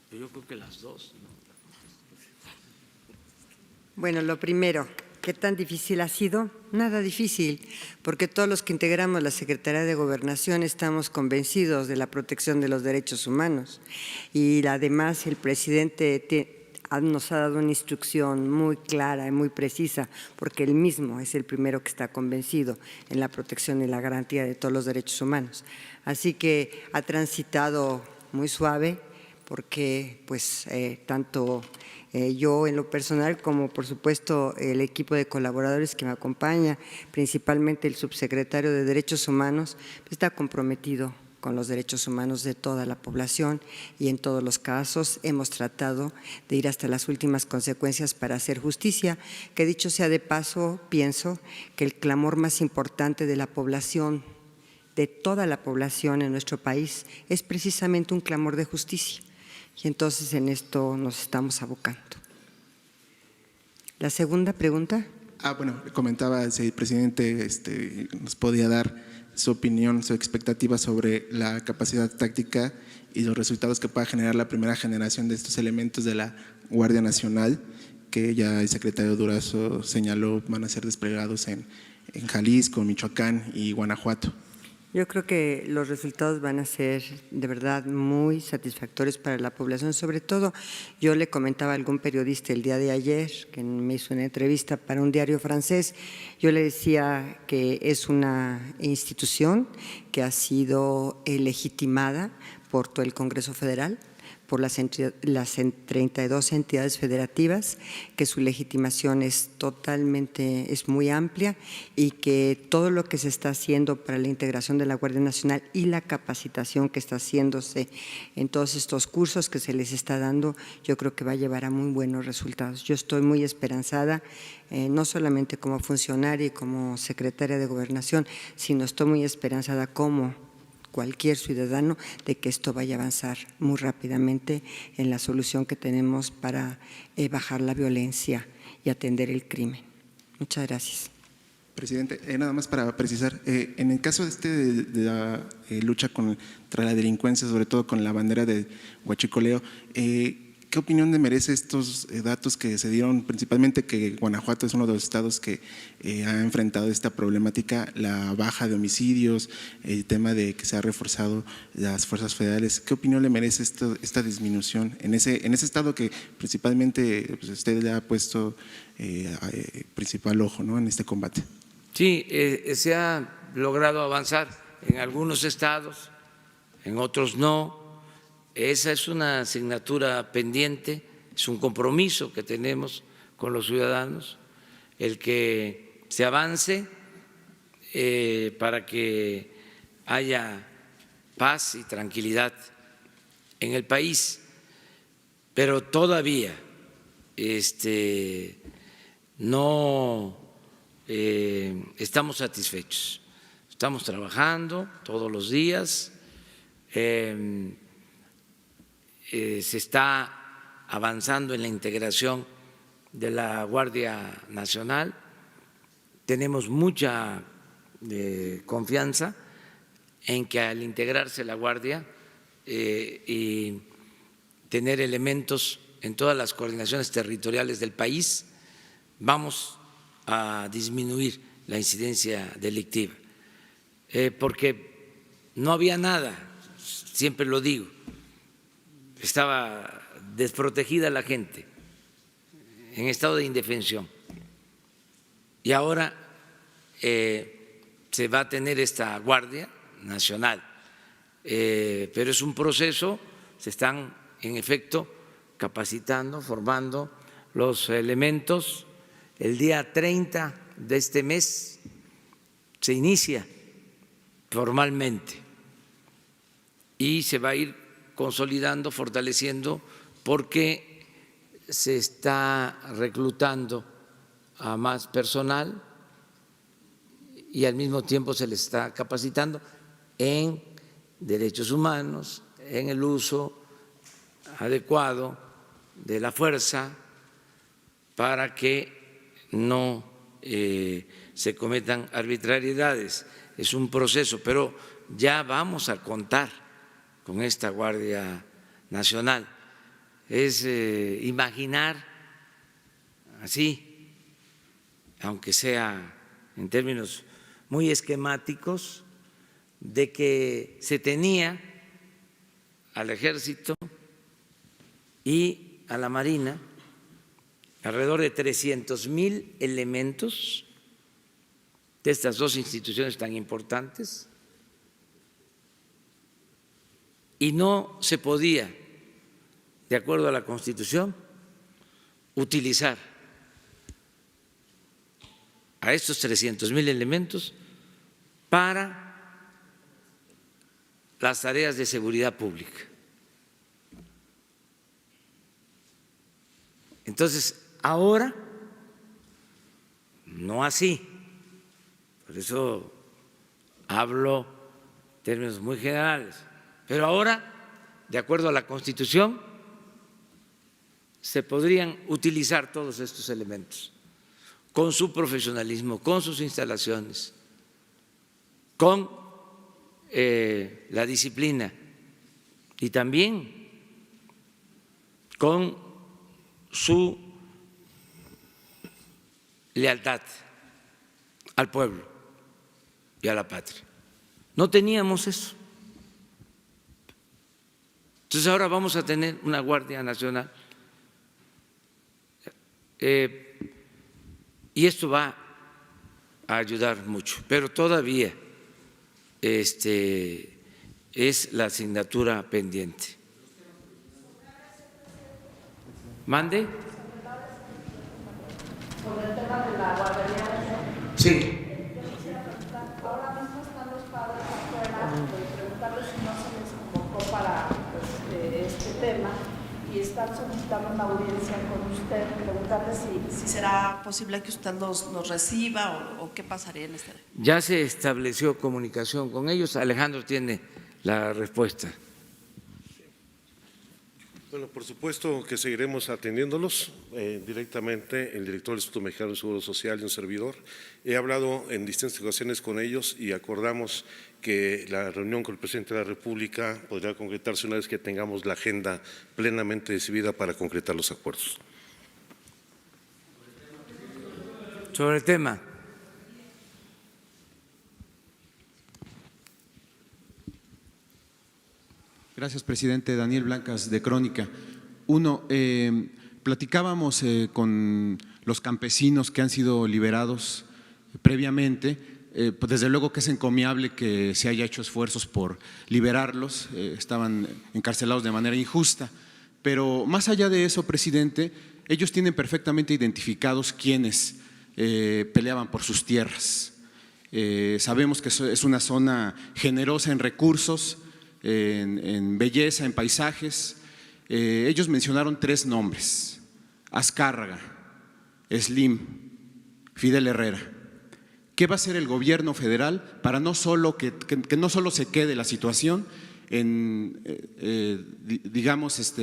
Yo creo que las dos, ¿no? Bueno, lo primero, ¿qué tan difícil ha sido? Nada difícil, porque todos los que integramos la Secretaría de Gobernación estamos convencidos de la protección de los derechos humanos, y además el presidente nos ha dado una instrucción muy clara y muy precisa, porque él mismo es el primero que está convencido en la protección y la garantía de todos los derechos humanos. Así que ha transitado muy suave, porque pues tanto yo en lo personal como por supuesto el equipo de colaboradores que me acompaña, principalmente el subsecretario de Derechos Humanos, pues está comprometido con los derechos humanos de toda la población, y en todos los casos hemos tratado de ir hasta las últimas consecuencias para hacer justicia, que dicho sea de paso, pienso que el clamor más importante de la población, de toda la población en nuestro país, es precisamente un clamor de justicia. Y entonces en esto nos estamos abocando. ¿La segunda pregunta? Bueno, comentaba si el presidente nos podía dar su opinión, su expectativa sobre la capacidad táctica y los resultados que pueda generar la primera generación de estos elementos de la Guardia Nacional, que ya el secretario Durazo señaló van a ser desplegados en Jalisco, Michoacán y Guanajuato. Yo creo que los resultados van a ser de verdad muy satisfactorios para la población. Sobre todo, yo le comentaba a algún periodista el día de ayer, que me hizo una entrevista para un diario francés, yo le decía que es una institución que ha sido legitimada por todo el Congreso Federal, por las 32 entidades federativas, que su legitimación es muy amplia y que todo lo que se está haciendo para la integración de la Guardia Nacional y la capacitación que está haciéndose en todos estos cursos que se les está dando, yo creo que va a llevar a muy buenos resultados. Yo estoy muy esperanzada, no solamente como funcionaria y como secretaria de Gobernación, sino estoy muy esperanzada como cualquier ciudadano de que esto vaya a avanzar muy rápidamente en la solución que tenemos para bajar la violencia y atender el crimen. Muchas gracias. Presidente, nada más para precisar, en el caso de la lucha contra la delincuencia, sobre todo con la bandera de huachicoleo, ¿qué opinión le merece estos datos que se dieron, principalmente que Guanajuato es uno de los estados que ha enfrentado esta problemática, la baja de homicidios, el tema de que se ha reforzado las fuerzas federales? ¿Qué opinión le merece esta disminución en ese estado que principalmente pues, usted le ha puesto principal ojo, ¿no?, en este combate? Sí, se ha logrado avanzar en algunos estados, en otros no. Esa es una asignatura pendiente, es un compromiso que tenemos con los ciudadanos, el que se avance para que haya paz y tranquilidad en el país, pero todavía no estamos satisfechos. Estamos trabajando todos los días. Se está avanzando en la integración de la Guardia Nacional. Tenemos mucha confianza en que al integrarse la Guardia y tener elementos en todas las coordinaciones territoriales del país, vamos a disminuir la incidencia delictiva, porque no había nada, siempre lo digo, estaba desprotegida la gente, en estado de indefensión. Y ahora se va a tener esta Guardia Nacional, pero es un proceso, se están en efecto capacitando, formando los elementos. El día 30 de este mes se inicia formalmente y se va a ir consolidando, fortaleciendo, porque se está reclutando a más personal y al mismo tiempo se les está capacitando en derechos humanos, en el uso adecuado de la fuerza para que no se cometan arbitrariedades. Es un proceso, pero ya vamos a contar con esta Guardia Nacional. Es imaginar así, aunque sea en términos muy esquemáticos, de que se tenía al Ejército y a la Marina alrededor de 300,000 elementos de estas dos instituciones tan importantes, y no se podía, de acuerdo a la Constitución, utilizar a estos 300,000 elementos para las tareas de seguridad pública. Entonces, ahora no así, por eso hablo en términos muy generales. Pero ahora, de acuerdo a la Constitución, se podrían utilizar todos estos elementos con su profesionalismo, con sus instalaciones, con la disciplina y también con su lealtad al pueblo y a la patria. No teníamos eso. Entonces ahora vamos a tener una Guardia Nacional y esto va a ayudar mucho, pero todavía es la asignatura pendiente. ¿Mande? Sobre el tema de la guardería. Sí. Ahora mismo están los padres afuera, preguntarles si no se les convocó para este tema y están solicitando una audiencia con usted, preguntarles si será posible que usted los reciba o qué pasaría en este. Ya se estableció comunicación con ellos. Alejandro tiene la respuesta. Bueno, por supuesto que seguiremos atendiéndolos directamente, el director del Instituto Mexicano del Seguro Social y un servidor. He hablado en distintas ocasiones con ellos y acordamos que la reunión con el presidente de la República podrá concretarse una vez que tengamos la agenda plenamente decidida para concretar los acuerdos. Sobre el tema. Gracias, presidente. Daniel Blancas, de Crónica. Uno, platicábamos con los campesinos que han sido liberados previamente. Pues desde luego que es encomiable que se haya hecho esfuerzos por liberarlos, estaban encarcelados de manera injusta. Pero más allá de eso, presidente, ellos tienen perfectamente identificados quiénes peleaban por sus tierras. Sabemos que es una zona generosa en recursos, en belleza, en paisajes. Ellos mencionaron 3 nombres: Azcárraga, Slim, Fidel Herrera. ¿Qué va a hacer el gobierno federal para no solo que no solo se quede la situación en, digamos,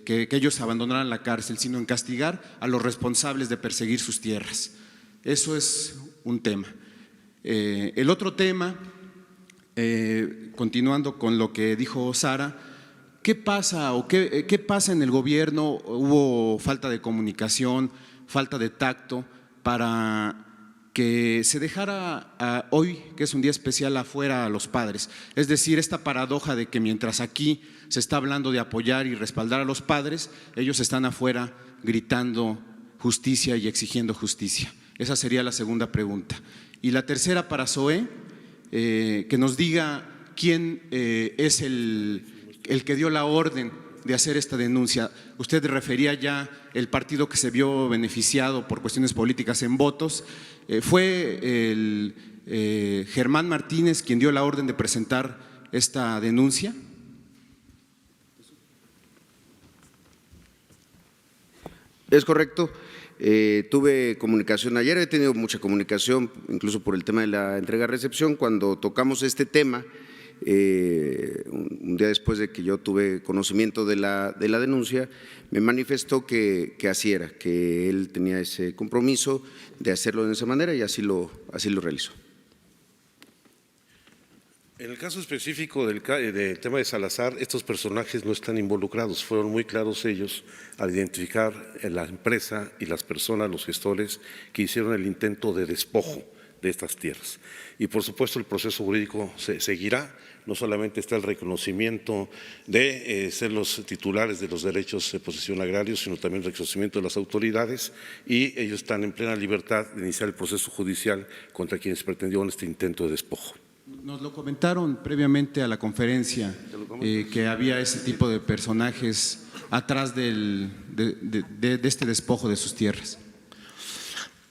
que ellos abandonaran la cárcel, sino en castigar a los responsables de perseguir sus tierras? Eso es un tema. El otro tema, continuando con lo que dijo Sara, ¿qué pasa o qué pasa en el gobierno? ¿Hubo falta de comunicación, falta de tacto para que se dejara hoy, que es un día especial, afuera a los padres? Es decir, esta paradoja de que mientras aquí se está hablando de apoyar y respaldar a los padres, ellos están afuera gritando justicia y exigiendo justicia. Esa sería la segunda pregunta. Y la tercera para Zoé, que nos diga quién es el que dio la orden de hacer esta denuncia. Usted refería ya el partido que se vio beneficiado por cuestiones políticas en votos. ¿Fue el Germán Martínez quien dio la orden de presentar esta denuncia? Es correcto. Tuve comunicación ayer, he tenido mucha comunicación, incluso por el tema de la entrega-recepción. Cuando tocamos este tema, un día después de que yo tuve conocimiento de la denuncia, me manifestó que así era, que él tenía ese compromiso de hacerlo de esa manera y así lo realizó. En el caso específico del tema de Salazar, estos personajes no están involucrados, fueron muy claros ellos al identificar la empresa y las personas, los gestores que hicieron el intento de despojo de estas tierras. Y por supuesto el proceso jurídico seguirá, no solamente está el reconocimiento de ser los titulares de los derechos de posesión agrarios, sino también el reconocimiento de las autoridades, y ellos están en plena libertad de iniciar el proceso judicial contra quienes pretendieron este intento de despojo. Nos lo comentaron previamente a la conferencia, que había ese tipo de personajes atrás de este despojo de sus tierras.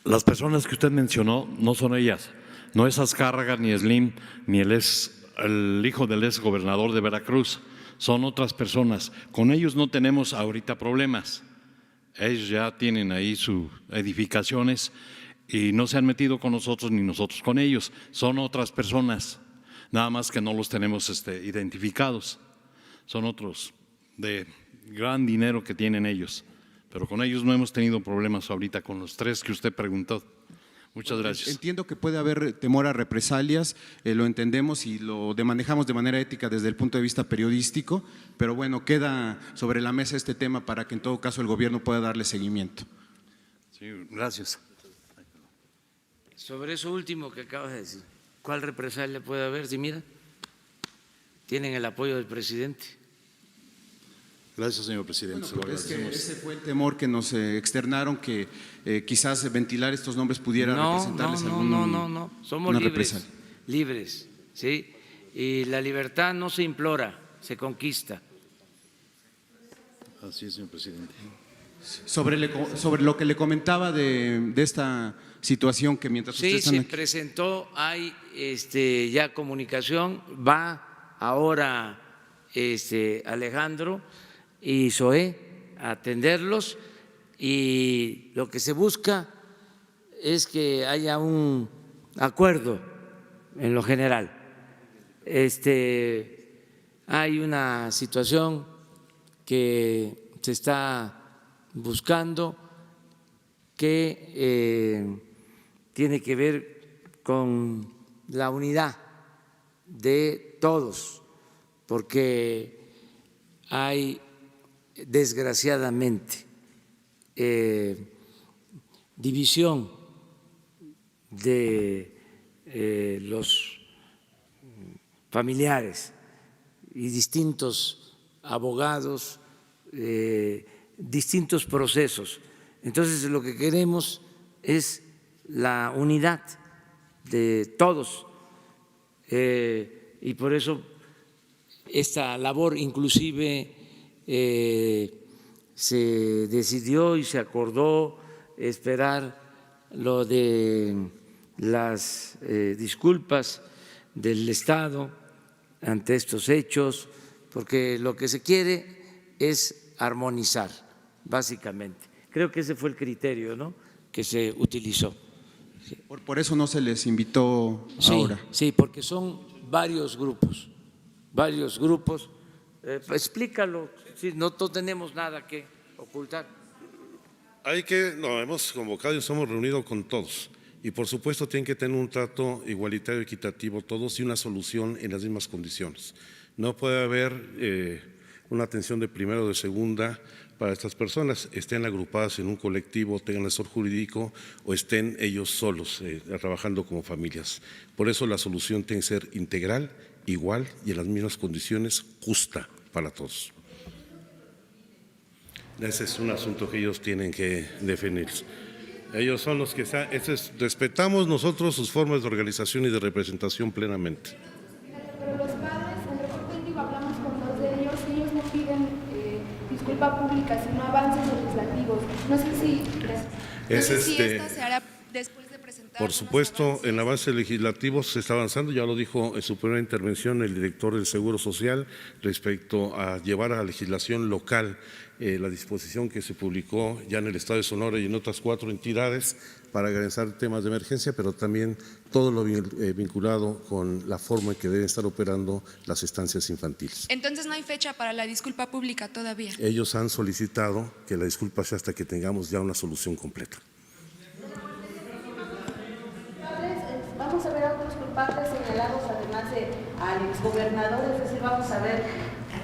Las personas que usted mencionó no son ellas, no es Azcárraga, ni Slim, ni el hijo del ex gobernador de Veracruz, son otras personas. Con ellos no tenemos ahorita problemas, ellos ya tienen ahí sus edificaciones y no se han metido con nosotros ni nosotros con ellos, son otras personas, nada más que no los tenemos identificados, son otros de gran dinero que tienen ellos, pero con ellos no hemos tenido problemas ahorita con los 3 que usted preguntó. Muchas gracias. Entiendo que puede haber temor a represalias, lo entendemos y lo manejamos de manera ética desde el punto de vista periodístico, pero bueno, queda sobre la mesa este tema para que en todo caso el gobierno pueda darle seguimiento. Sí, gracias. Sobre eso último que acabas de decir, ¿Cuál represalia puede haber? Si mira, tienen el apoyo del presidente. Gracias, señor presidente. Bueno, es que ese fue el temor que nos externaron, que quizás ventilar estos nombres pudiera representarles No, somos libres, ¿sí? Y la libertad no se implora, se conquista. Así es, señor presidente. Sobre lo que le comentaba de esta situación que mientras ustedes están se aquí… presentó, hay ya comunicación, va ahora Alejandro y Zoé a atenderlos, y lo que se busca es que haya un acuerdo en lo general. Hay una situación que se está buscando que tiene que ver con la unidad de todos, porque hay desgraciadamente división de los familiares y distintos abogados, distintos procesos. Entonces, lo que queremos es la unidad de todos, y por eso esta labor inclusive se decidió y se acordó esperar lo de las disculpas del Estado ante estos hechos, porque lo que se quiere es armonizar, básicamente. Creo que ese fue el criterio, ¿no?, que se utilizó. Por eso no se les invitó ahora. Sí, porque son varios grupos. Explícalo, sí, no tenemos nada que ocultar. Hemos convocado y nos hemos reunido con todos. Y por supuesto tienen que tener un trato igualitario, equitativo todos y una solución en las mismas condiciones. No puede haber una atención de primera o de segunda para estas personas, estén agrupadas en un colectivo, tengan asesor jurídico o estén ellos solos trabajando como familias. Por eso la solución tiene que ser integral, igual y en las mismas condiciones, justa para todos. Ese es un asunto que ellos tienen que definir. Ellos son los que están, respetamos nosotros sus formas de organización y de representación plenamente. Pero los padres, en Reporte Índigo hablamos con dos de ellos y ellos no piden disculpa pública, sino avances legislativos. No sé si esta se hará después de presentar. Por supuesto, en avance legislativo se está avanzando, ya lo dijo en su primera intervención el director del Seguro Social respecto a llevar a la legislación local la disposición que se publicó ya en el Estado de Sonora y en otras 4 entidades para garantizar temas de emergencia, pero también todo lo vinculado con la forma en que deben estar operando las estancias infantiles. Entonces no hay fecha para la disculpa pública todavía. Ellos han solicitado que la disculpa sea hasta que tengamos ya una solución completa. Vamos a ver a otros culpables señalados, además de al exgobernador, es decir, vamos a ver.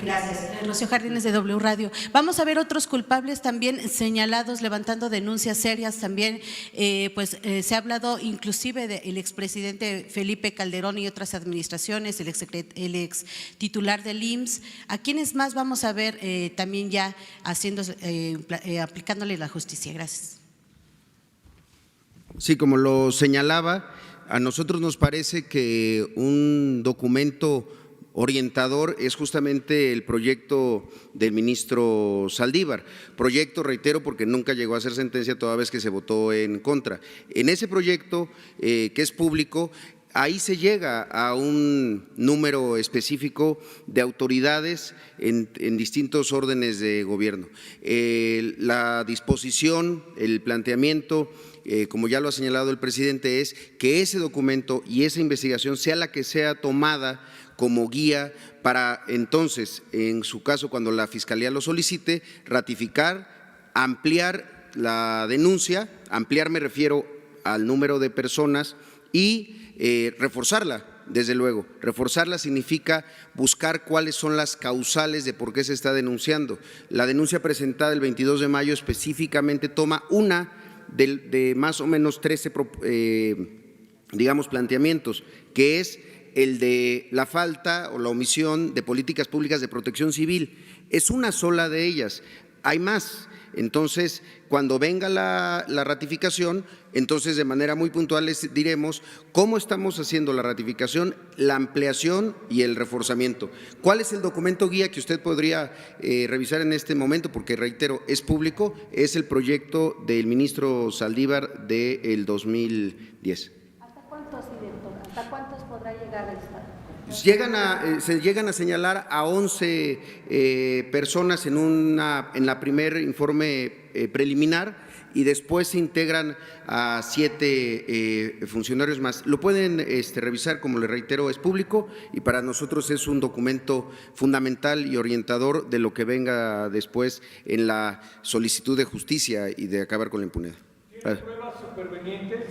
Gracias. Rocío Jardines de W Radio. Vamos a ver otros culpables también señalados, levantando denuncias serias también. Se ha hablado inclusive del expresidente Felipe Calderón y otras administraciones, el ex titular del IMSS. ¿A quiénes más vamos a ver también ya aplicándole la justicia? Gracias. Sí, como lo señalaba, a nosotros nos parece que un documento orientador es justamente el proyecto del ministro Saldívar. Proyecto, reitero, porque nunca llegó a ser sentencia toda vez que se votó en contra. En ese proyecto, que es público, ahí se llega a un número específico de autoridades en distintos órdenes de gobierno. La disposición, el planteamiento, como ya lo ha señalado el presidente, es que ese documento y esa investigación sea la que sea tomada como guía para entonces, en su caso, cuando la Fiscalía lo solicite, ratificar, ampliar la denuncia, ampliar me refiero al número de personas y reforzarla, desde luego. Reforzarla significa buscar cuáles son las causales de por qué se está denunciando. La denuncia presentada el 22 de mayo específicamente toma una de más o menos 13 digamos, planteamientos, que es el de la falta o la omisión de políticas públicas de protección civil. Es una sola de ellas, hay más. Entonces, cuando venga la ratificación, entonces de manera muy puntual les diremos cómo estamos haciendo la ratificación, la ampliación y el reforzamiento. ¿Cuál es el documento guía que usted podría revisar en este momento? Porque, reitero, es público, es el proyecto del ministro Saldívar del 2010. ¿Hasta cuántos, director? ¿Hasta cuántos podrá llegar el Estado? Se llegan a señalar a 11 personas en la primer informe preliminar y después se integran a 7 funcionarios más. Lo pueden revisar, como les reitero, es público y para nosotros es un documento fundamental y orientador de lo que venga después en la solicitud de justicia y de acabar con la impunidad. ¿Tiene pruebas supervenientes?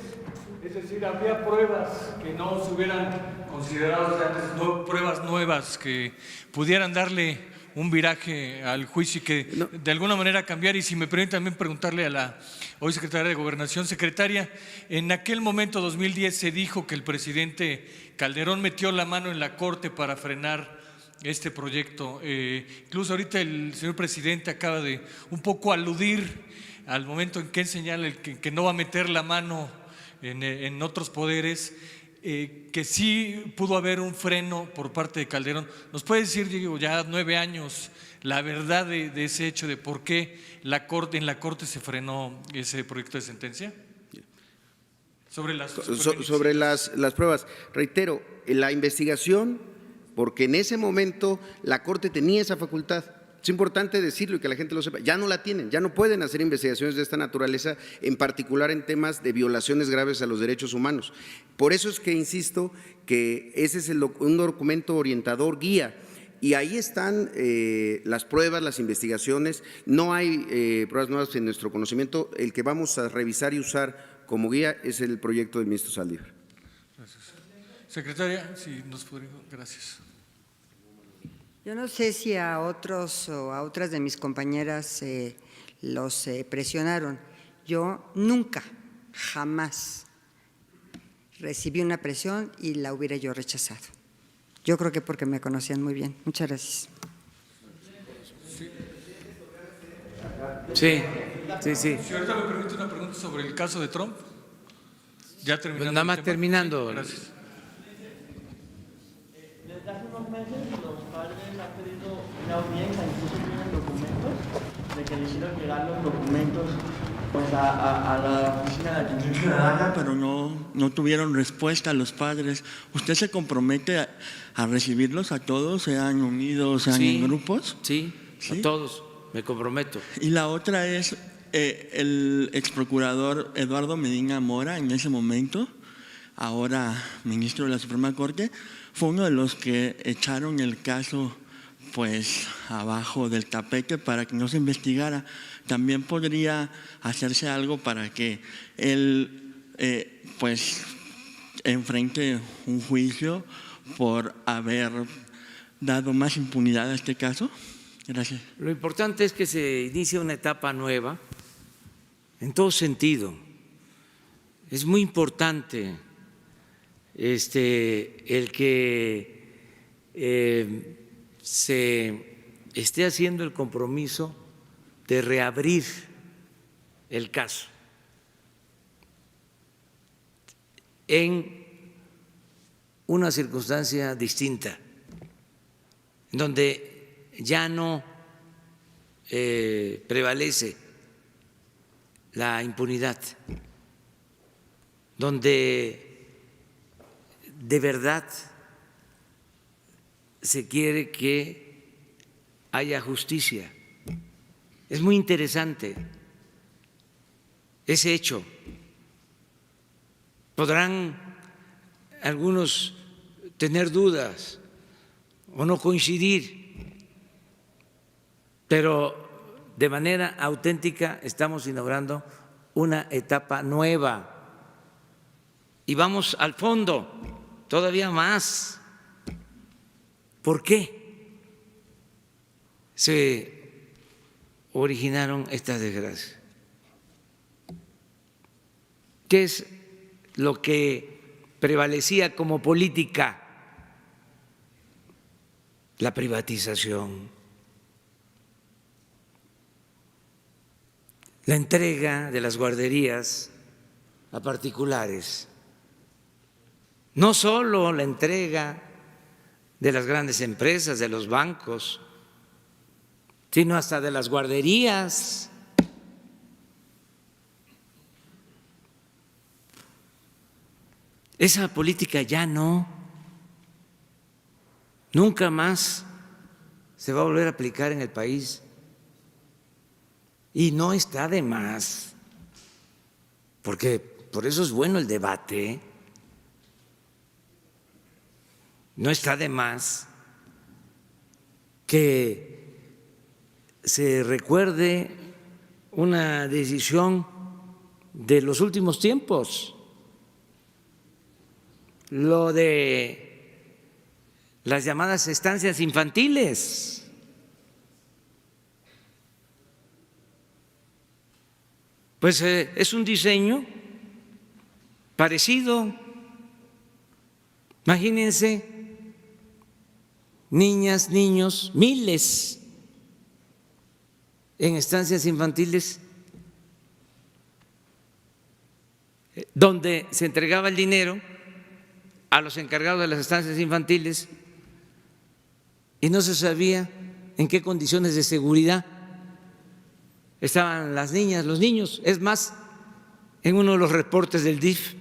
Es decir, ¿habría pruebas que no se hubieran considerado desde antes, pruebas nuevas que pudieran darle un viraje al juicio y que de alguna manera cambiar? Y si me permite también preguntarle a la hoy secretaria de Gobernación. Secretaria, en aquel momento, 2010, se dijo que el presidente Calderón metió la mano en la Corte para frenar este proyecto. Incluso ahorita el señor presidente acaba de un poco aludir al momento en que señala que no va a meter la mano en otros poderes, que sí pudo haber un freno por parte de Calderón. ¿Nos puede decir, digo, ya 9 años, la verdad de ese hecho, de por qué en la Corte se frenó ese proyecto de sentencia? Sobre las pruebas. Reitero, la investigación, porque en ese momento la Corte tenía esa facultad. Es importante decirlo y que la gente lo sepa, ya no la tienen, ya no pueden hacer investigaciones de esta naturaleza, en particular en temas de violaciones graves a los derechos humanos. Por eso es que insisto que ese es un documento orientador, guía, y ahí están las pruebas, las investigaciones. No hay pruebas nuevas en nuestro conocimiento. El que vamos a revisar y usar como guía es el proyecto del ministro Saldívar. Gracias. Secretaria, si nos podría… Gracias. Yo no sé si a otros o a otras de mis compañeras los presionaron. Yo nunca, jamás recibí una presión y la hubiera yo rechazado. Yo creo que porque me conocían muy bien. Muchas gracias. Sí. Si ahorita me permite una pregunta sobre el caso de Trump. Ya terminando. Nada más terminando. Gracias. Desde hace unos meses los padres han pedido una audiencia, incluso tienen documentos de que le hicieron llegar los documentos pues a la Oficina de Atención Ciudadana, pero no tuvieron respuesta a los padres. ¿Usted se compromete a recibirlos a todos, sean unidos, sean en grupos? Sí, a todos, me comprometo. Y la otra es el exprocurador Eduardo Medina Mora, en ese momento, ahora ministro de la Suprema Corte, fue uno de los que echaron el caso pues abajo del tapete para que no se investigara. También podría hacerse algo para que él pues enfrente un juicio por haber dado más impunidad a este caso. Gracias. Lo importante es que se inicie una etapa nueva en todo sentido. Es muy importante el que se esté haciendo el compromiso de reabrir el caso en una circunstancia distinta, donde ya no prevalece la impunidad, donde de verdad se quiere que haya justicia. Es muy interesante ese hecho. Podrán algunos tener dudas o no coincidir, pero de manera auténtica estamos inaugurando una etapa nueva y vamos al fondo todavía más. ¿Por qué se originaron estas desgracias? ¿Qué es lo que prevalecía como política la privatización, la entrega de las guarderías a particulares, no solo la entrega de las grandes empresas, de los bancos, sino hasta de las guarderías. Esa política ya no, nunca más se va a volver a aplicar en el país. Y no está de más, porque por eso es bueno el debate. No está de más que se recuerde una decisión de los últimos tiempos, lo de las llamadas estancias infantiles. Pues es un diseño parecido. Imagínense, niñas, niños, miles en estancias infantiles, donde se entregaba el dinero a los encargados de las estancias infantiles y no se sabía en qué condiciones de seguridad estaban las niñas, los niños. Es más, en uno de los reportes del DIF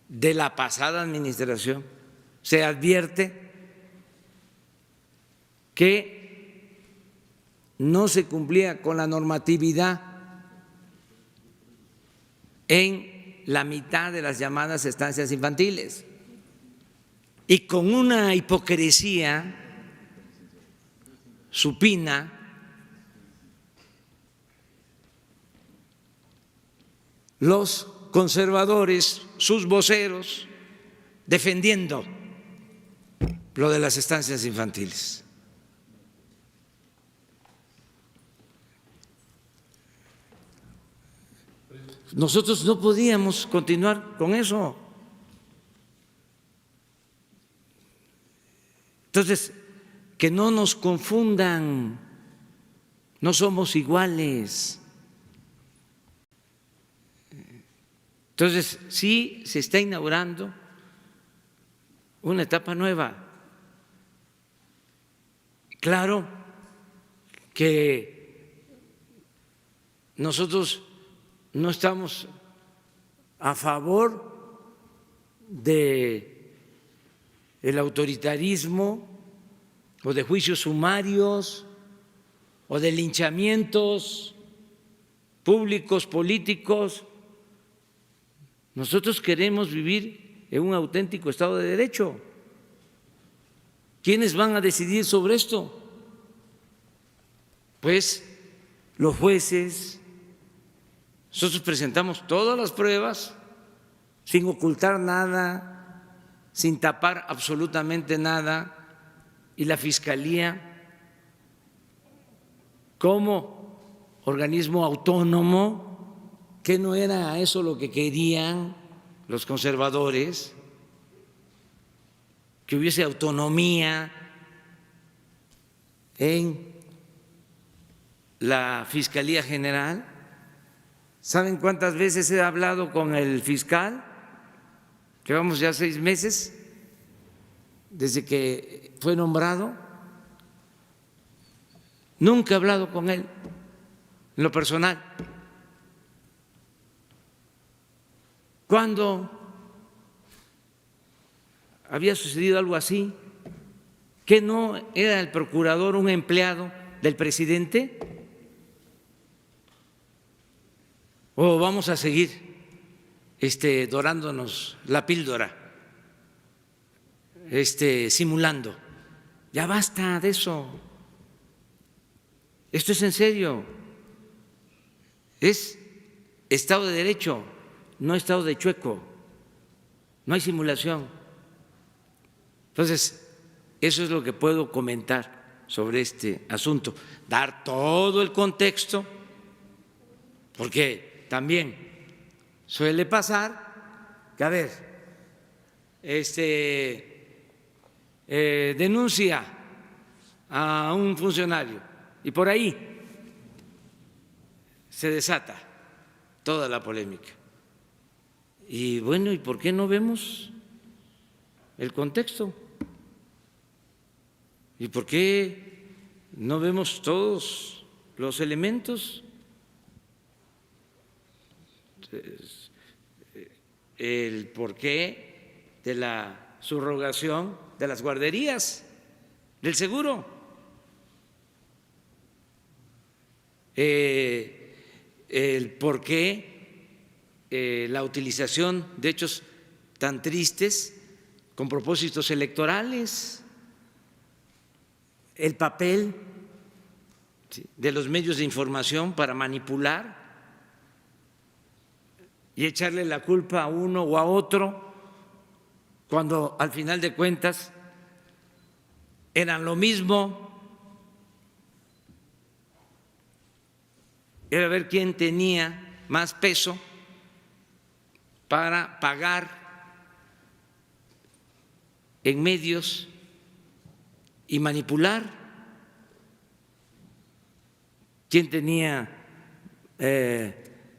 de la pasada administración se advierte que no se cumplía con la normatividad en la mitad de las llamadas estancias infantiles, y con una hipocresía supina los conservadores, sus voceros, defendiendo lo de las estancias infantiles. Nosotros no podíamos continuar con eso. Entonces, que no nos confundan, no somos iguales. Entonces, sí se está inaugurando una etapa nueva. Claro que nosotros no estamos a favor del autoritarismo o de juicios sumarios o de linchamientos públicos, políticos. Nosotros queremos vivir en un auténtico Estado de Derecho. ¿Quiénes van a decidir sobre esto? Pues los jueces. Nosotros presentamos todas las pruebas sin ocultar nada, sin tapar absolutamente nada, y la Fiscalía, como organismo autónomo, que no era eso lo que querían los conservadores, que hubiese autonomía en la Fiscalía General. ¿Saben cuántas veces he hablado con el fiscal? Llevamos ya 6 meses desde que fue nombrado. Nunca he hablado con él en lo personal. ¿Cuándo había sucedido algo así? ¿Que no era el procurador un empleado del presidente? ¿O vamos a seguir dorándonos la píldora, simulando? Ya basta de eso. Esto es en serio. Es Estado de Derecho, no Estado de chueco. No hay simulación. Entonces, eso es lo que puedo comentar sobre este asunto. Dar todo el contexto, porque también suele pasar que, a ver, denuncia a un funcionario y por ahí se desata toda la polémica. Y bueno, ¿y por qué no vemos el contexto? ¿Y por qué no vemos todos los elementos? El porqué de la subrogación de las guarderías del seguro, el porqué la utilización de hechos tan tristes con propósitos electorales, el papel de los medios de información para manipular y echarle la culpa a uno o a otro, cuando al final de cuentas eran lo mismo. Era ver quién tenía más peso para pagar en medios y manipular, quién tenía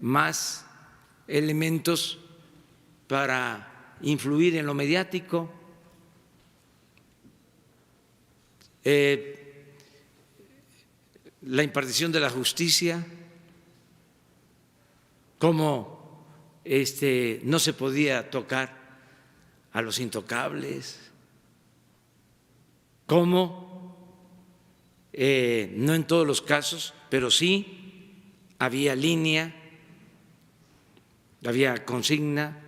más elementos para influir en lo mediático. La impartición de la justicia, cómo no se podía tocar a los intocables, cómo no en todos los casos, pero sí había línea, había consigna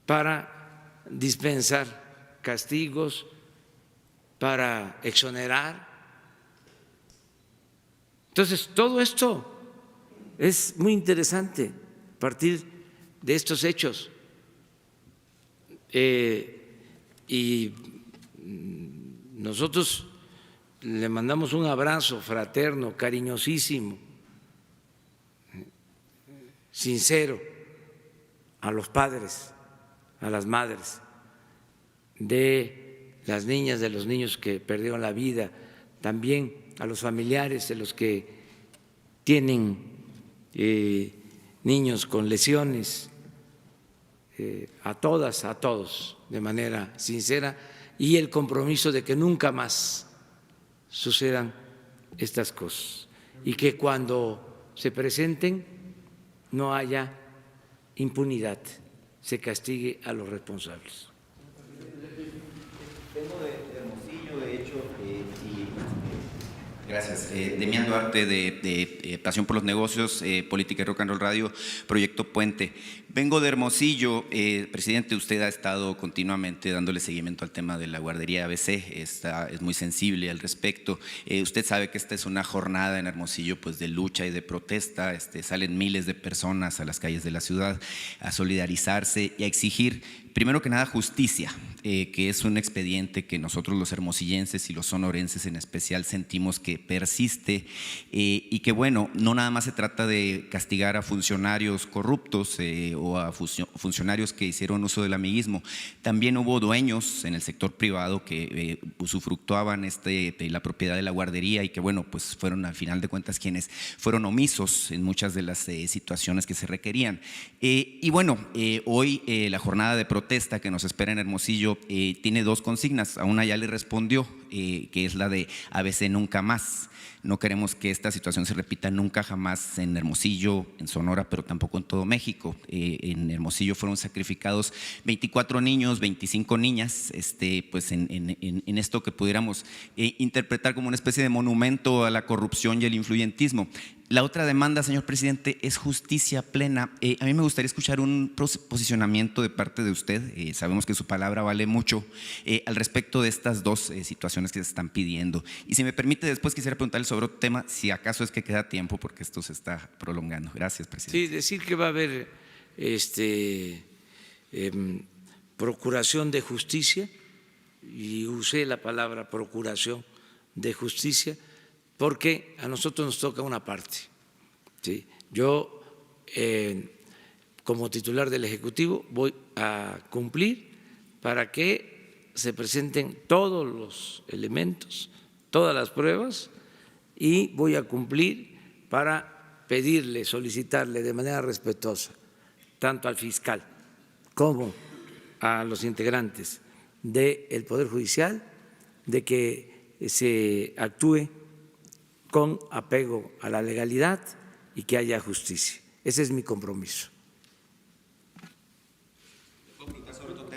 para dispensar castigos, para exonerar. Entonces, todo esto es muy interesante a partir de estos hechos. Y nosotros le mandamos un abrazo fraterno, cariñosísimo, sincero a los padres, a las madres de las niñas, de los niños que perdieron la vida, también a los familiares de los que tienen niños con lesiones, a todas, a todos, de manera sincera, y el compromiso de que nunca más sucedan estas cosas y que cuando se presenten no haya impunidad, se castigue a los responsables. Vengo de Hermosillo, de hecho, gracias. Demián Duarte, de Pasión por los Negocios, Política y Rock and Roll Radio, Proyecto Puente. Vengo de Hermosillo. Presidente, usted ha estado continuamente dándole seguimiento al tema de la guardería ABC, es muy sensible al respecto. Usted sabe que esta es una jornada en Hermosillo pues, de lucha y de protesta. Salen miles de personas a las calles de la ciudad a solidarizarse y a exigir, primero que nada, justicia, que es un expediente que nosotros los hermosillenses y los sonorenses en especial sentimos que persiste y que, bueno, no nada más se trata de castigar a funcionarios corruptos o a funcionarios que hicieron uso del amiguismo. También hubo dueños en el sector privado que usufructuaban la propiedad de la guardería y que, bueno, pues fueron al final de cuentas quienes fueron omisos en muchas de las situaciones que se requerían. Y bueno, hoy la jornada de protesta que nos espera en Hermosillo tiene dos consignas. A una ya le respondió, que es la de ABC nunca más. No queremos que esta situación se repita nunca jamás en Hermosillo, en Sonora, pero tampoco en todo México. En Hermosillo fueron sacrificados 24 niños, 25 niñas, pues en esto que pudiéramos interpretar como una especie de monumento a la corrupción y el influyentismo. La otra demanda, señor presidente, es justicia plena. A mí me gustaría escuchar un posicionamiento de parte de usted. Sabemos que su palabra vale mucho al respecto de estas dos situaciones que se están pidiendo. Y si me permite, después quisiera preguntarle sobre otro tema, si acaso es que queda tiempo, porque esto se está prolongando. Gracias, presidente. Sí, decir que va a haber procuración de justicia, y usé la palabra procuración de justicia, porque a nosotros nos toca una parte. ¿Sí? Yo, como titular del Ejecutivo, voy a cumplir para que se presenten todos los elementos, todas las pruebas, y voy a cumplir para pedirle, solicitarle de manera respetuosa, tanto al fiscal como a los integrantes del Poder Judicial, de que se actúe con apego a la legalidad y que haya justicia. Ese es mi compromiso.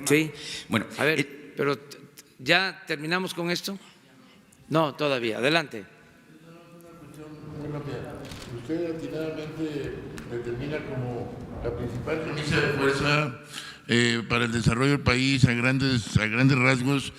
Sí. Bueno, a ver, pero ¿ya terminamos con esto? No, todavía. Adelante. Usted atinadamente determina como la principal camisa de fuerza para el desarrollo del país a grandes rasgos,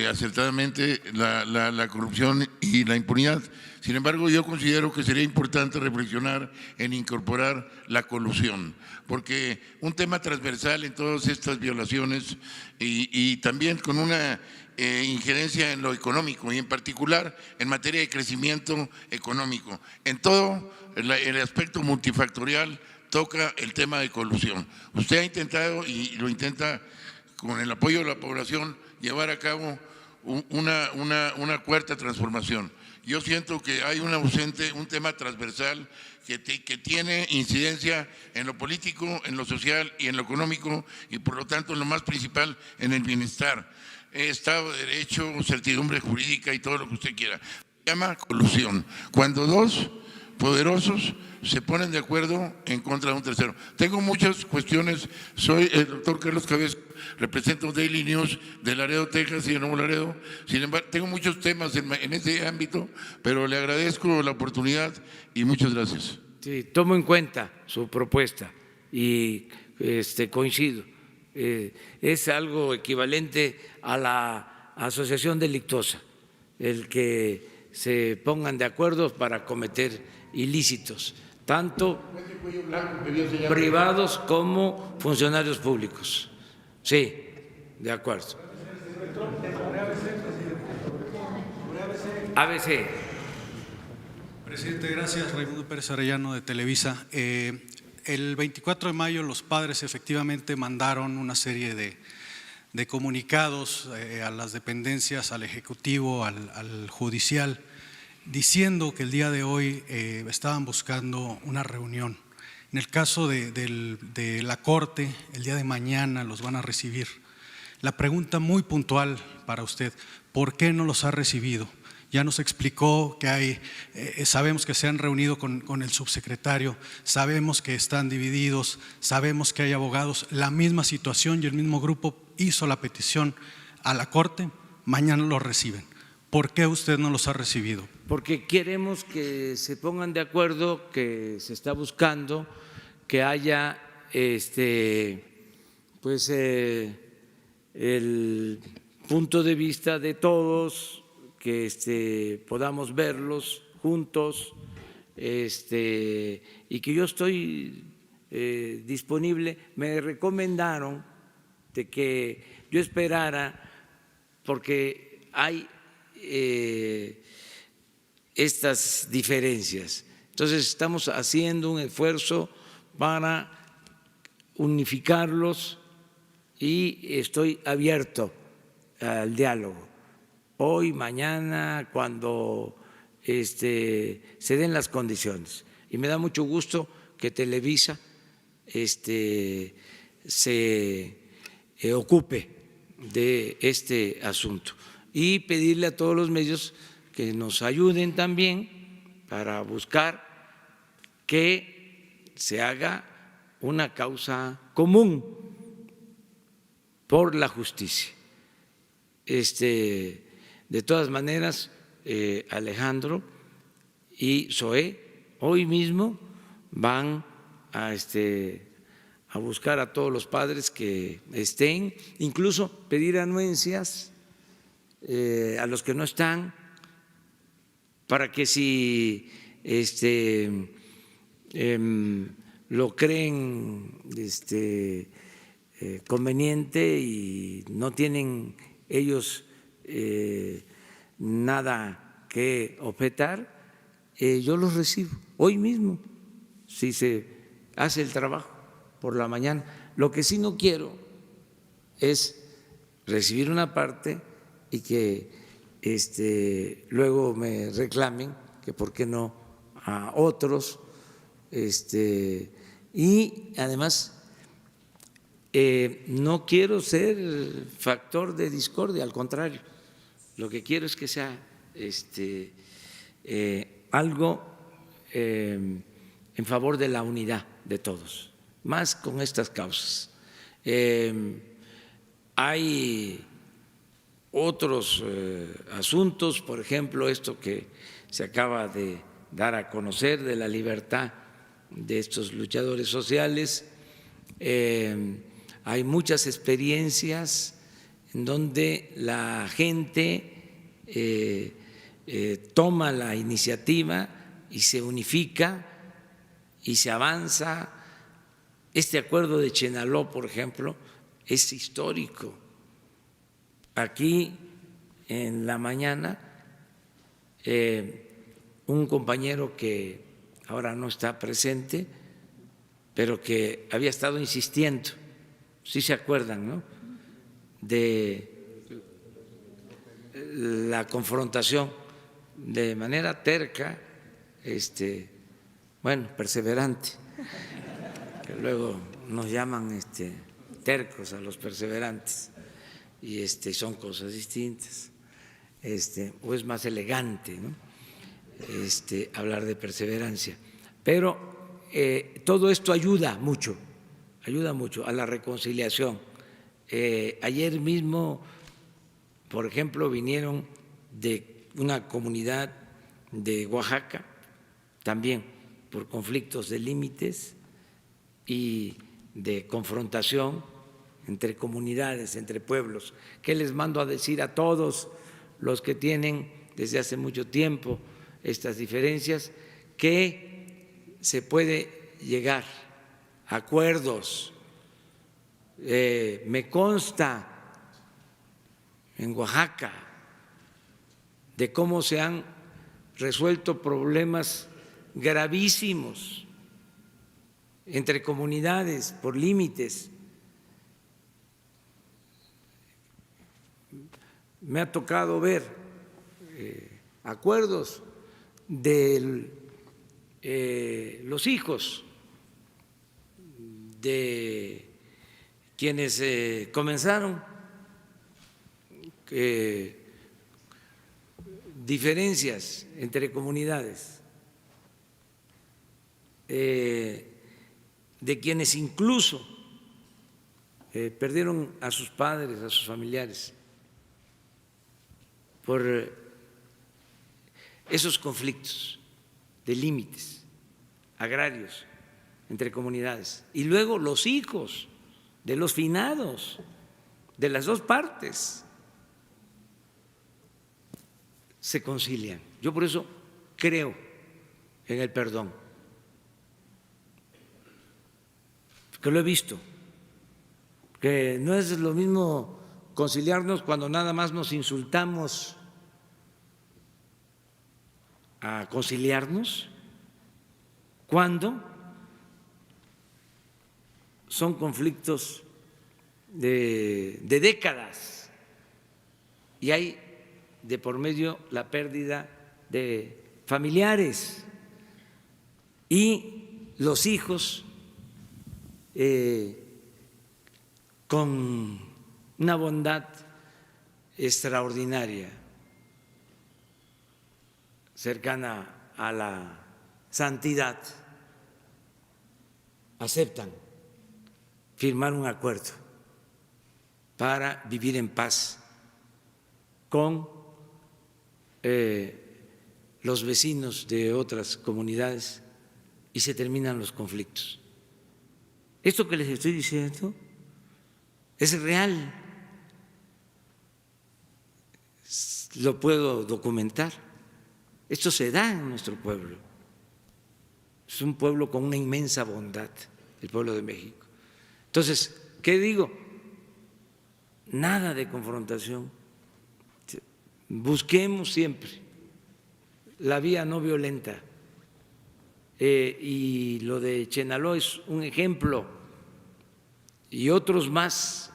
acertadamente la corrupción y la impunidad. Sin embargo, yo considero que sería importante reflexionar en incorporar la colusión, porque un tema transversal en todas estas violaciones y también con una injerencia en lo económico y en particular en materia de crecimiento económico. En todo el aspecto multifactorial toca el tema de colusión. Usted ha intentado y lo intenta con el apoyo de la población llevar a cabo una cuarta transformación. Yo siento que hay un tema transversal que tiene incidencia en lo político, en lo social y en lo económico y por lo tanto en lo más principal en el bienestar, Estado de Derecho, certidumbre jurídica y todo lo que usted quiera. Se llama colusión. Cuando dos poderosos se ponen de acuerdo en contra de un tercero. Tengo muchas cuestiones, soy el doctor Carlos Cabezas, represento Daily News de Laredo, Texas y de Nuevo Laredo. Sin embargo, tengo muchos temas en ese ámbito, pero le agradezco la oportunidad y muchas gracias. Sí, tomo en cuenta su propuesta y coincido. Es algo equivalente a la asociación delictuosa, el que se pongan de acuerdo para cometer ilícitos, tanto privados como funcionarios públicos. Sí, de acuerdo. ABC. Presidente, gracias. Raimundo Pérez Arellano de Televisa. El 24 de mayo los padres efectivamente mandaron una serie de comunicados a las dependencias, al Ejecutivo, al Judicial, diciendo que el día de hoy estaban buscando una reunión. En el caso de la Corte, el día de mañana los van a recibir. La pregunta muy puntual para usted, ¿por qué no los ha recibido? Ya nos explicó que sabemos que se han reunido con el subsecretario, sabemos que están divididos, sabemos que hay abogados, la misma situación y el mismo grupo hizo la petición a la Corte, mañana los reciben. ¿Por qué usted no los ha recibido? Porque queremos que se pongan de acuerdo, que se está buscando que haya el punto de vista de todos, que podamos verlos juntos, y que yo estoy disponible. Me recomendaron de que yo esperara porque hay estas diferencias. Entonces estamos haciendo un esfuerzo para unificarlos y estoy abierto al diálogo. Hoy, mañana, cuando se den las condiciones. Y me da mucho gusto que Televisa se ocupe de este asunto y pedirle a todos los medios que nos ayuden también para buscar que se haga una causa común por la justicia. De todas maneras, Alejandro y Zoé hoy mismo van a buscar a todos los padres que estén, incluso pedir anuencias a los que no están, para que si lo creen conveniente y no tienen ellos nada que objetar, yo los recibo hoy mismo, si se hace el trabajo por la mañana. Lo que sí no quiero es recibir una parte y que luego me reclamen que por qué no a otros, y además no quiero ser factor de discordia, al contrario, lo que quiero es que sea algo en favor de la unidad de todos, más con estas causas. Hay otros asuntos, por ejemplo, esto que se acaba de dar a conocer de la libertad de estos luchadores sociales. Hay muchas experiencias en donde la gente toma la iniciativa y se unifica y se avanza. Este acuerdo de Chenaló, por ejemplo, es histórico. Aquí en la mañana un compañero que ahora no está presente, pero que había estado insistiendo, sí se acuerdan, ¿no?, de la confrontación de manera terca, perseverante, que luego nos llaman tercos a los perseverantes, y son cosas distintas, o es más elegante, ¿no?, hablar de perseverancia. Pero todo esto ayuda mucho a la reconciliación. Ayer mismo, por ejemplo, vinieron de una comunidad de Oaxaca, también por conflictos de límites y de confrontación entre comunidades, entre pueblos. ¿Qué les mando a decir a todos los que tienen desde hace mucho tiempo estas diferencias? Que se puede llegar a acuerdos. Me consta en Oaxaca de cómo se han resuelto problemas gravísimos entre comunidades por límites. Me ha tocado ver acuerdos de los hijos de quienes comenzaron diferencias entre comunidades, de quienes incluso perdieron a sus padres, a sus familiares, por esos conflictos de límites agrarios entre comunidades. Y luego los hijos de los finados de las dos partes se concilian. Yo por eso creo en el perdón, que lo he visto, que no es lo mismo conciliarnos cuando nada más nos insultamos a conciliarnos, cuando son conflictos de décadas y hay de por medio la pérdida de familiares y los hijos con una bondad extraordinaria, cercana a la santidad, aceptan firmar un acuerdo para vivir en paz con los vecinos de otras comunidades y se terminan los conflictos. Esto que les estoy diciendo es real, lo puedo documentar. Esto se da en nuestro pueblo. Es un pueblo con una inmensa bondad, el pueblo de México. Entonces, ¿qué digo? Nada de confrontación. Busquemos siempre la vía no violenta. Y lo de Chenaló es un ejemplo, y otros más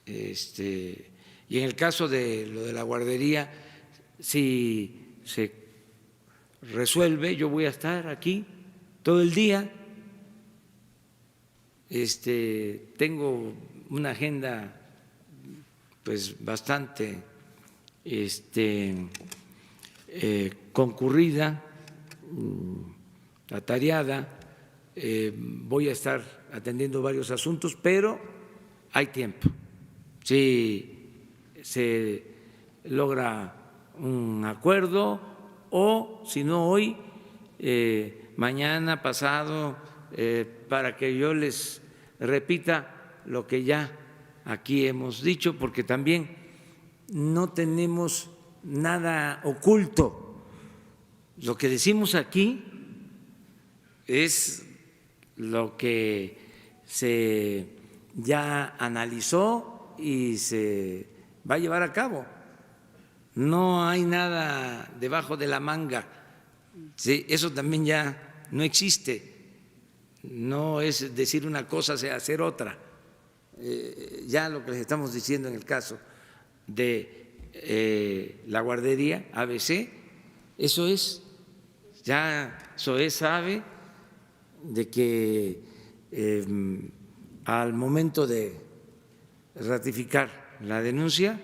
Y en el caso de lo de la guardería, si se resuelve, yo voy a estar aquí todo el día. Tengo una agenda pues bastante concurrida, atareada. Voy a estar atendiendo varios asuntos, pero hay tiempo. Si se logra un acuerdo o, si no hoy, mañana, pasado, para que yo les repita lo que ya aquí hemos dicho, porque también no tenemos nada oculto. Lo que decimos aquí es lo que se ya analizó y se va a llevar a cabo. No hay nada debajo de la manga. Sí, eso también ya no existe. No es decir una cosa, sea hacer otra. Ya lo que les estamos diciendo en el caso de la guardería ABC, eso es, ya SOE sabe de que al momento de ratificar la denuncia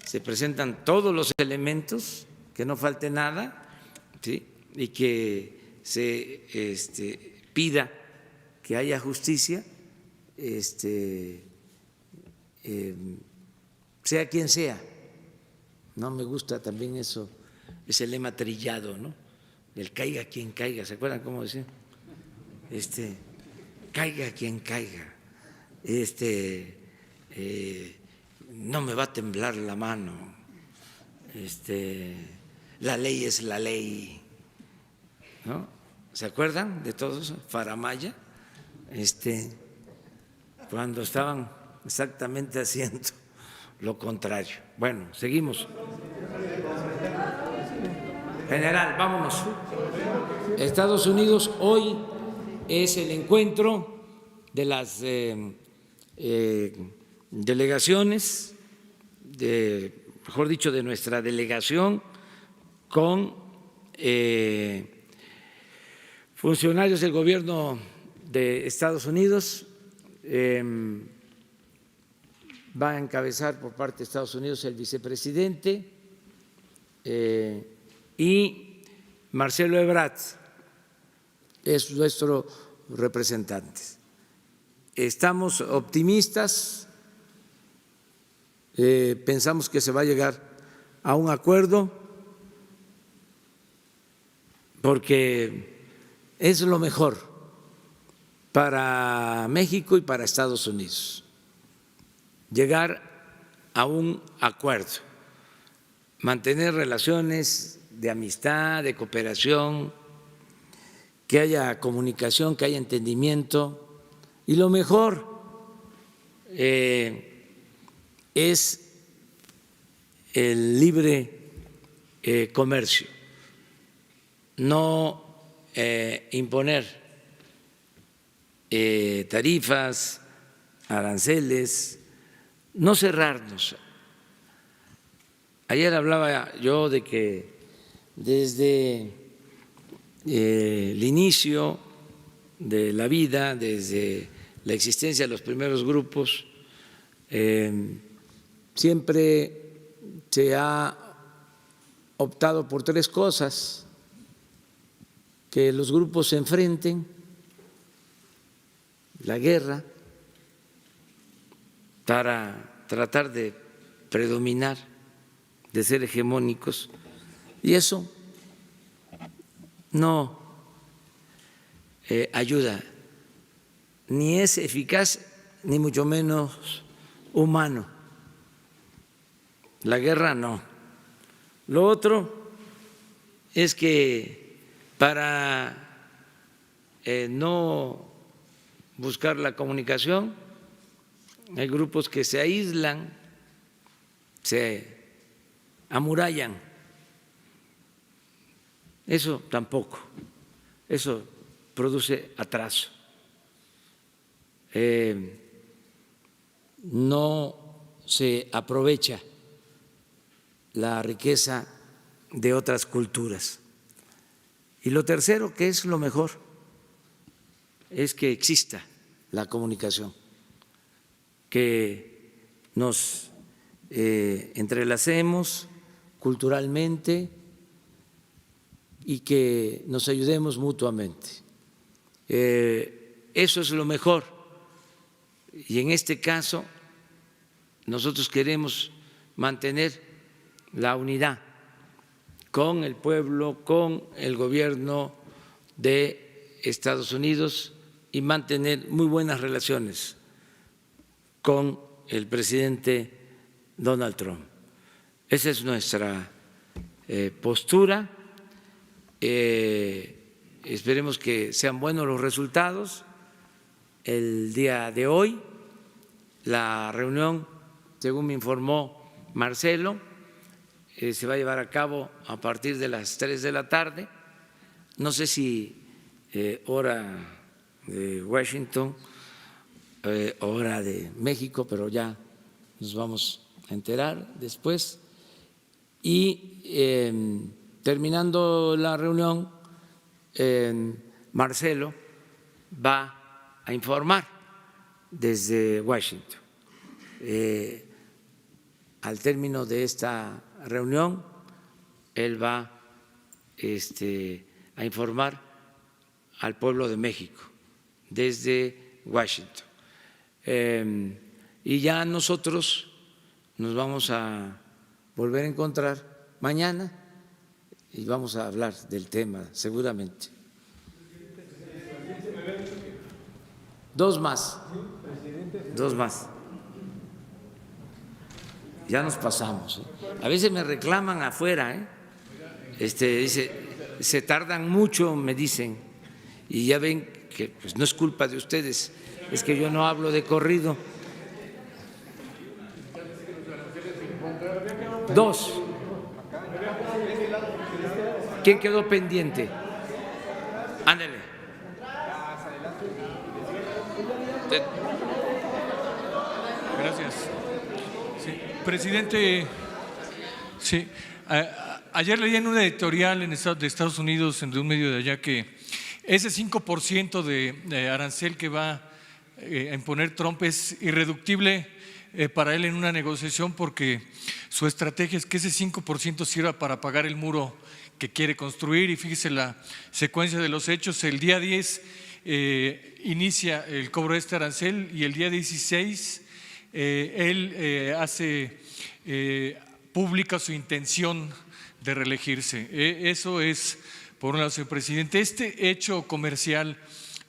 se presentan todos los elementos, que no falte nada, ¿sí? Y que se pida que haya justicia, sea quien sea. No me gusta también eso, ese lema trillado, ¿no? El caiga quien caiga, ¿se acuerdan cómo decían? Caiga quien caiga, no me va a temblar la mano, la ley es la ley, ¿no? ¿Se acuerdan de todo eso? Faramaya, cuando estaban exactamente haciendo lo contrario. Bueno, seguimos. General, vámonos. Estados Unidos, hoy es el encuentro de las delegaciones, mejor dicho, de nuestra delegación con funcionarios del gobierno de Estados Unidos. Va a encabezar por parte de Estados Unidos el vicepresidente y Marcelo Ebrard es nuestro representante. Estamos optimistas, pensamos que se va a llegar a un acuerdo porque es lo mejor para México y para Estados Unidos. Llegar a un acuerdo, mantener relaciones de amistad, de cooperación, que haya comunicación, que haya entendimiento, y lo mejor es el libre comercio, no imponer tarifas, aranceles, no cerrarnos. Ayer hablaba yo de que desde el inicio de la vida, desde la existencia de los primeros grupos, siempre se ha optado por tres cosas: que los grupos se enfrenten, la guerra, para tratar de predominar, de ser hegemónicos, y eso no ayuda, ni es eficaz, ni mucho menos humano. La guerra no. Lo otro es que para no buscar la comunicación, hay grupos que se aíslan, se amurallan. Eso tampoco, eso produce atraso. No se aprovecha la riqueza de otras culturas. Y lo tercero, que es lo mejor, es que exista la comunicación, que nos entrelacemos culturalmente y que nos ayudemos mutuamente. Eso es lo mejor. Y en este caso, nosotros queremos mantener la unidad con el pueblo, con el gobierno de Estados Unidos y mantener muy buenas relaciones con el presidente Donald Trump. Esa es nuestra postura. Esperemos que sean buenos los resultados. El día de hoy, la reunión, según me informó Marcelo, se va a llevar a cabo a partir de las 3 de la tarde. No sé si hora de Washington, hora de México, pero ya nos vamos a enterar después. Y terminando la reunión, Marcelo va a informar desde Washington. Al término de esta reunión, él va a informar al pueblo de México desde Washington. Y ya nosotros nos vamos a volver a encontrar mañana y vamos a hablar del tema seguramente. Dos más. Ya nos pasamos. A veces me reclaman afuera, dice, se tardan mucho, me dicen, y ya ven que pues, no es culpa de ustedes, es que yo no hablo de corrido. Dos. ¿Quién quedó pendiente? Ándale. Gracias. Sí, presidente, sí, ayer leí en una editorial de Estados Unidos, de un medio de allá, que ese 5% de arancel que va a imponer Trump es irreductible para él en una negociación, porque su estrategia es que ese 5% sirva para pagar el muro que quiere construir. Y fíjese la secuencia de los hechos: el día 10 inicia el cobro de este arancel y el día 16 él hace pública su intención de reelegirse. Eso es, por un lado, señor presidente. Este hecho comercial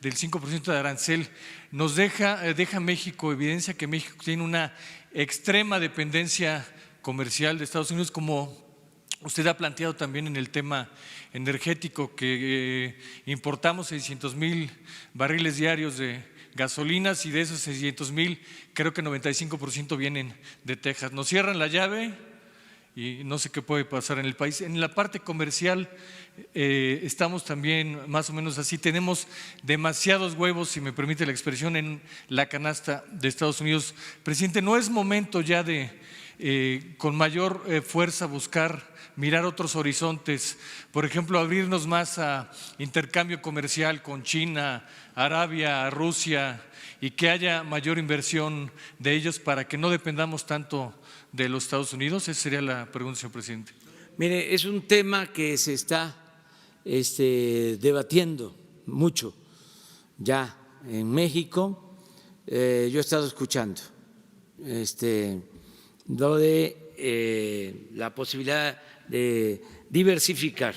del 5% de arancel nos deja a México, evidencia que México tiene una extrema dependencia comercial de Estados Unidos, como usted ha planteado también en el tema energético, que importamos 600,000 barriles diarios de gasolinas, y de esos 600,000, creo que 95% vienen de Texas. Nos cierran la llave y no sé qué puede pasar en el país. En la parte comercial estamos también más o menos así. Tenemos demasiados huevos, si me permite la expresión, en la canasta de Estados Unidos. Presidente, ¿no es momento ya de con mayor fuerza mirar otros horizontes? Por ejemplo, abrirnos más a intercambio comercial con China, Arabia, Rusia, y que haya mayor inversión de ellos para que no dependamos tanto de los Estados Unidos. Esa sería la pregunta, señor presidente. Mire, es un tema que se está debatiendo mucho ya en México. Yo he estado escuchando lo de la posibilidad de diversificar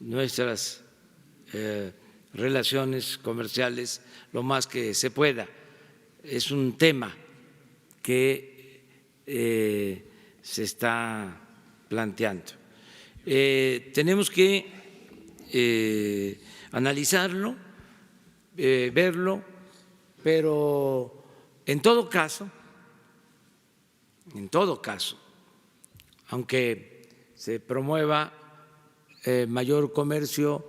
nuestras relaciones comerciales lo más que se pueda. Es un tema que se está planteando. Tenemos que analizarlo, verlo, pero en todo caso, aunque se promueva mayor comercio,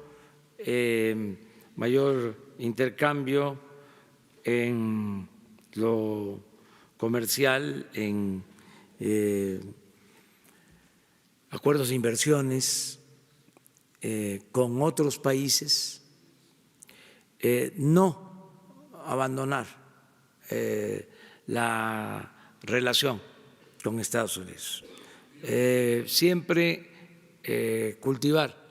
mayor intercambio en lo comercial, en acuerdos de inversiones con otros países, no abandonar la relación con Estados Unidos, siempre cultivar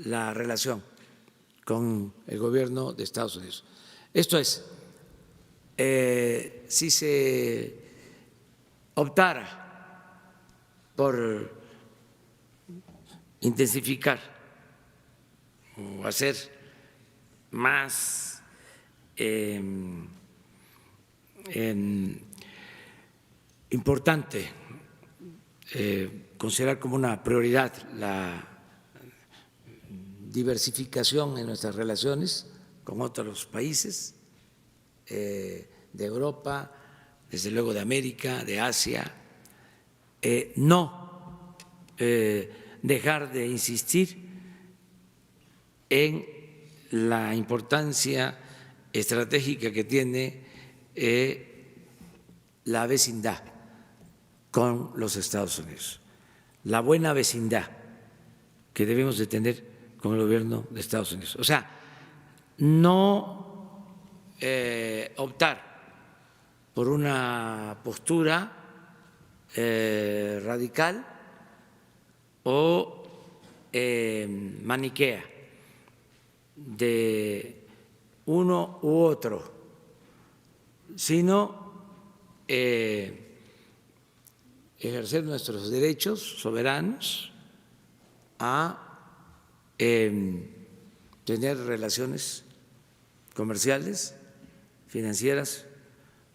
la relación con el gobierno de Estados Unidos. Esto es, si se optara por intensificar o hacer más importante, considerar como una prioridad la diversificación en nuestras relaciones con otros países de Europa, desde luego de América, de Asia, no dejar de insistir en la importancia estratégica que tiene la vecindad con los Estados Unidos, la buena vecindad que debemos de tener con el gobierno de Estados Unidos. O sea, no optar por una postura radical o maniquea de uno u otro, sino ejercer nuestros derechos soberanos a tener relaciones comerciales, financieras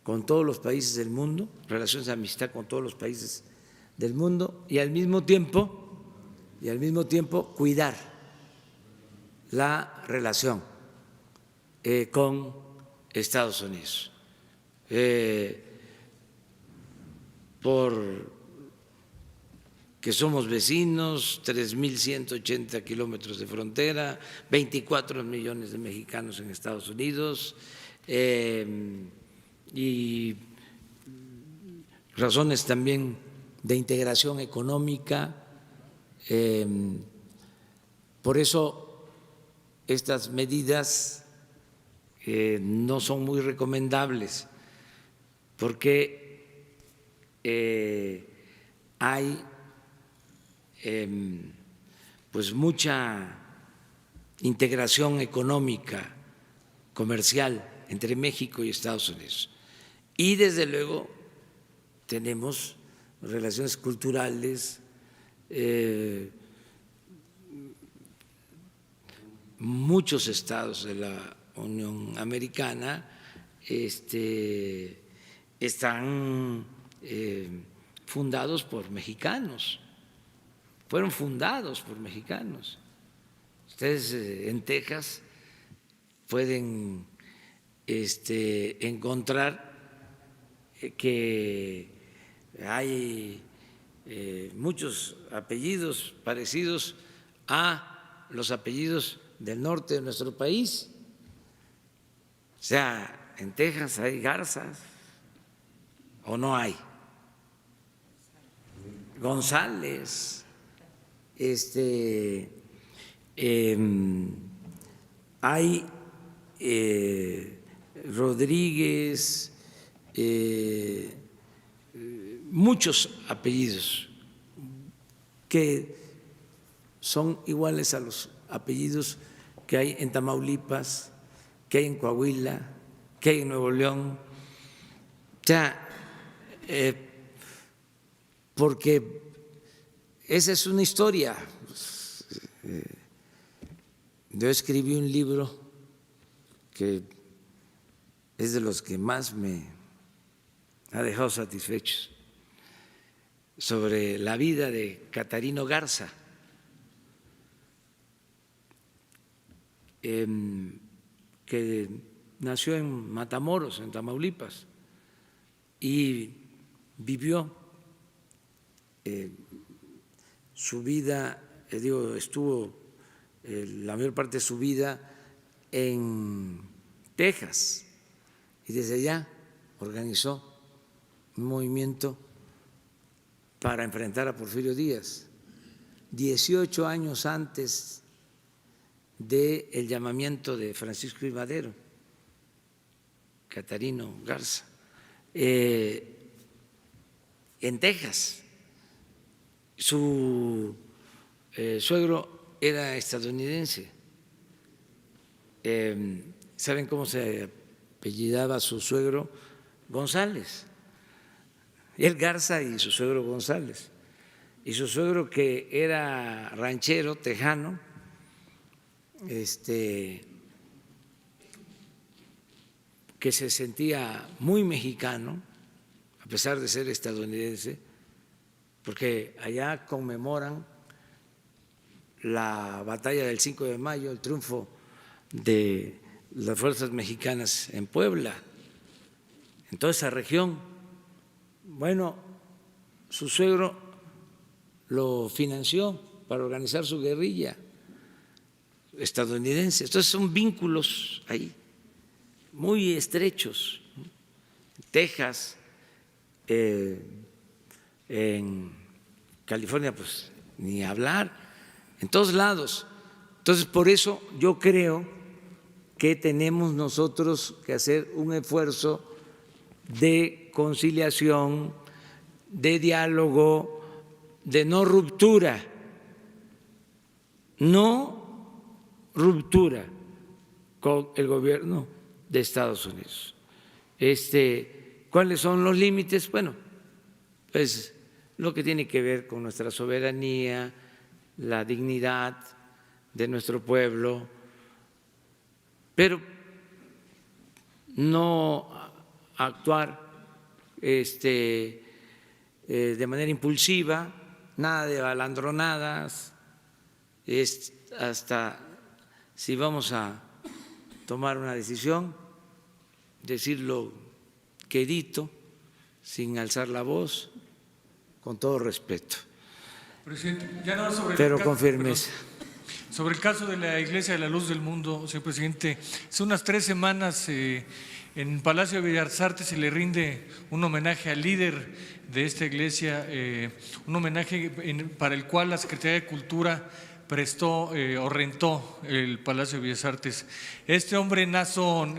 con todos los países del mundo, relaciones de amistad con todos los países del mundo y al mismo tiempo cuidar la relación con Estados Unidos. Que somos vecinos, 3.180 kilómetros de frontera, 24 millones de mexicanos en Estados Unidos y razones también de integración económica. Por eso estas medidas no son muy recomendables, porque hay pues mucha integración económica, comercial entre México y Estados Unidos. Y desde luego tenemos relaciones culturales, muchos estados de la Unión Americana están fundados por mexicanos. Fueron fundados por mexicanos. Ustedes en Texas pueden encontrar que hay muchos apellidos parecidos a los apellidos del norte de nuestro país. O sea, en Texas hay Garzas o no hay. González. Hay Rodríguez, muchos apellidos que son iguales a los apellidos que hay en Tamaulipas, que hay en Coahuila, que hay en Nuevo León. O sea, porque esa es una historia. Yo escribí un libro que es de los que más me ha dejado satisfechos, sobre la vida de Catarino Garza, que nació en Matamoros, en Tamaulipas, y vivió su vida, estuvo la mayor parte de su vida en Texas y desde allá organizó un movimiento para enfrentar a Porfirio Díaz, 18 años antes del llamamiento de Francisco I. Madero, Catarino Garza, en Texas. Su suegro era estadounidense. ¿Saben cómo se apellidaba su suegro? González. Él Garza y su suegro González. Y su suegro, que era ranchero, tejano, que se sentía muy mexicano, a pesar de ser estadounidense, porque allá conmemoran la batalla del 5 de mayo, el triunfo de las fuerzas mexicanas en Puebla, en toda esa región. Bueno, su suegro lo financió para organizar su guerrilla estadounidense. Entonces son vínculos ahí muy estrechos. Texas, en California, pues ni hablar, en todos lados. Entonces, por eso yo creo que tenemos nosotros que hacer un esfuerzo de conciliación, de diálogo, de no ruptura con el gobierno de Estados Unidos. ¿Cuáles son los límites? Bueno, pues lo que tiene que ver con nuestra soberanía, la dignidad de nuestro pueblo, pero no actuar de manera impulsiva, nada de balandronadas, hasta si vamos a tomar una decisión, decirlo quedito, sin alzar la voz, con todo respeto, Presidente, ya no sobre pero con firmeza. Sobre el caso de la Iglesia de la Luz del Mundo, señor presidente, hace unas 3 semanas en Palacio de Bellas Artes se le rinde un homenaje al líder de esta iglesia, un homenaje para el cual la Secretaría de Cultura prestó o rentó el Palacio de Bellas Artes. Este hombre, Nason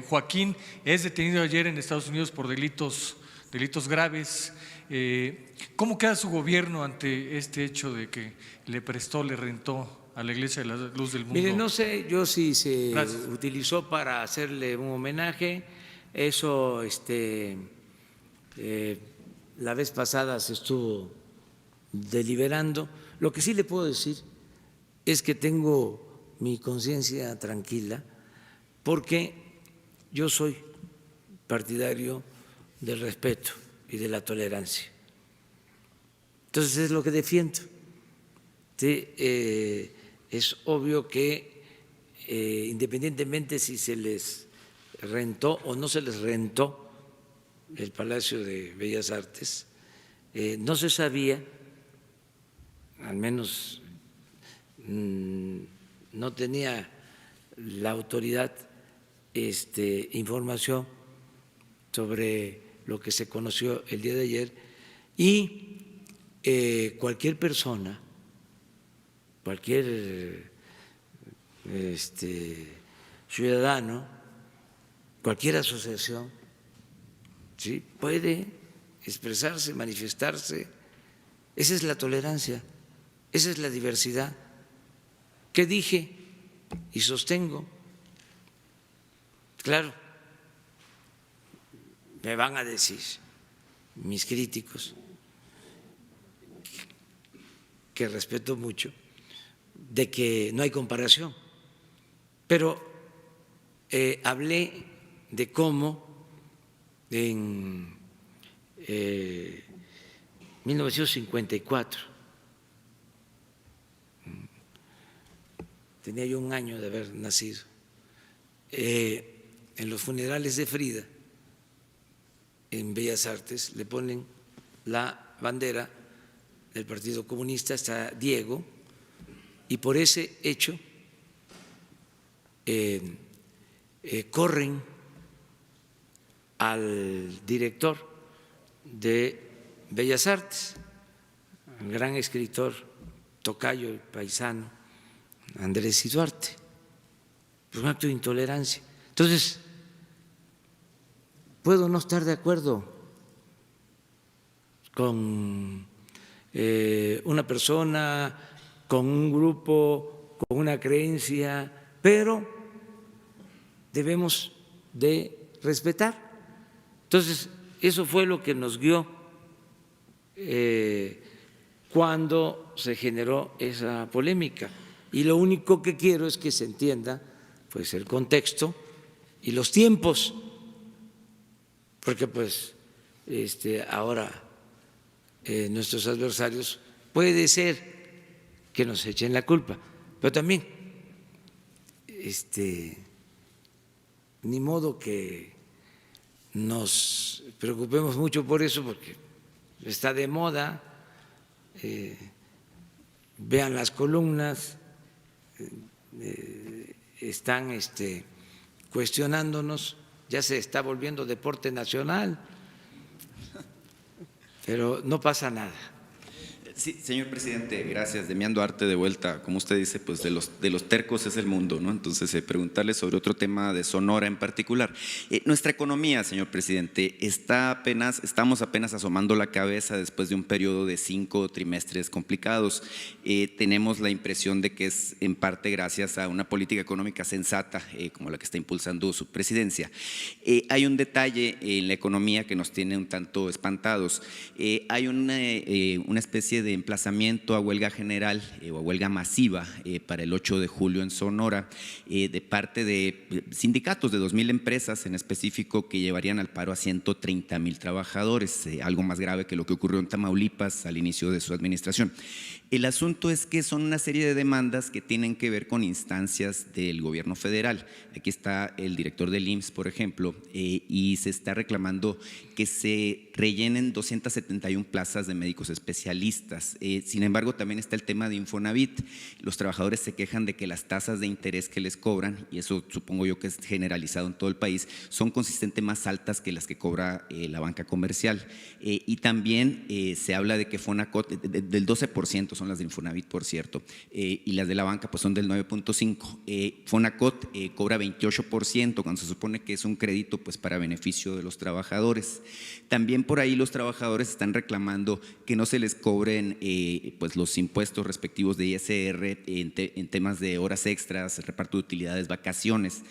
Joaquín, es detenido ayer en Estados Unidos por delitos graves. ¿Cómo queda su gobierno ante este hecho de que le prestó, le rentó a la Iglesia de la Luz del Mundo? Mire, no sé yo si se utilizó para hacerle un homenaje. Eso la vez pasada se estuvo deliberando. Lo que sí le puedo decir es que tengo mi conciencia tranquila, porque yo soy partidario del respeto y de la tolerancia. Entonces es lo que defiendo. Sí, es obvio que independientemente si se les rentó o no se les rentó el Palacio de Bellas Artes, no se sabía, al menos no tenía la autoridad información sobre lo que se conoció el día de ayer, y cualquier persona, cualquier ciudadano, cualquier asociación, ¿sí?, puede expresarse, manifestarse. Esa es la tolerancia, esa es la diversidad. ¿Qué dije y sostengo? Claro, me van a decir mis críticos, que respeto mucho, de que no hay comparación, pero hablé de cómo en 1954, tenía yo 1 año de haber nacido, en los funerales de Frida, en Bellas Artes, le ponen la bandera del Partido Comunista, está Diego, y por ese hecho corren al director de Bellas Artes, el gran escritor tocayo y paisano Andrés y Duarte, por un acto de intolerancia. Entonces, puedo no estar de acuerdo con una persona, con un grupo, con una creencia, pero debemos de respetar. Entonces, eso fue lo que nos guió cuando se generó esa polémica. Y lo único que quiero es que se entienda pues el contexto y los tiempos, porque pues ahora nuestros adversarios puede ser que nos echen la culpa, pero también ni modo que nos preocupemos mucho por eso, porque está de moda. Vean las columnas, están cuestionándonos, ya se está volviendo deporte nacional, pero no pasa nada. Sí, señor presidente, gracias. Demián Duarte, de vuelta. Como usted dice, pues de los tercos es el mundo, ¿no? Entonces, preguntarle sobre otro tema de Sonora en particular. Nuestra economía, señor presidente, estamos apenas asomando la cabeza después de un periodo de 5 trimestres complicados. Tenemos la impresión de que es en parte gracias a una política económica sensata, como la que está impulsando su presidencia. Hay un detalle en la economía que nos tiene un tanto espantados. Hay una especie de emplazamiento a huelga general o a huelga masiva para el 8 de julio en Sonora de parte de sindicatos de 2,000 empresas en específico que llevarían al paro a 130,000 trabajadores, algo más grave que lo que ocurrió en Tamaulipas al inicio de su administración. El asunto es que son una serie de demandas que tienen que ver con instancias del gobierno federal. Aquí está el director del IMSS, por ejemplo, y se está reclamando que se rellenen 271 plazas de médicos especialistas. Sin embargo, también está el tema de Infonavit. Los trabajadores se quejan de que las tasas de interés que les cobran, y eso supongo yo que es generalizado en todo el país, son consistentemente más altas que las que cobra la banca comercial. Y también se habla de que Fonacot, del 12%, son las de Infonavit, por cierto, y las de la banca pues son del 9.5%. Fonacot cobra 28% cuando se supone que es un crédito pues para beneficio de los trabajadores. También por ahí los trabajadores están reclamando que no se les cobren pues los impuestos respectivos de ISR en temas de horas extras, reparto de utilidades, vacaciones.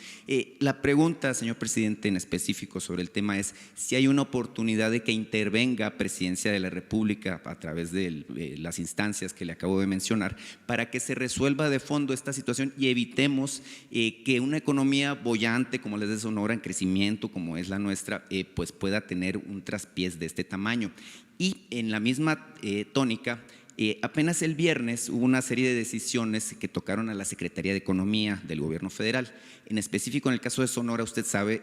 La pregunta, señor presidente, en específico sobre el tema es si hay una oportunidad de que intervenga Presidencia de la República a través de las instancias que le acabo de mencionar para que se resuelva de fondo esta situación y evitemos que una economía boyante como la de Sonora en crecimiento como es la nuestra pues pueda tener un traspiés de este tamaño. Y en la misma tónica, apenas el viernes hubo una serie de decisiones que tocaron a la Secretaría de Economía del Gobierno Federal. En específico, en el caso de Sonora, usted sabe,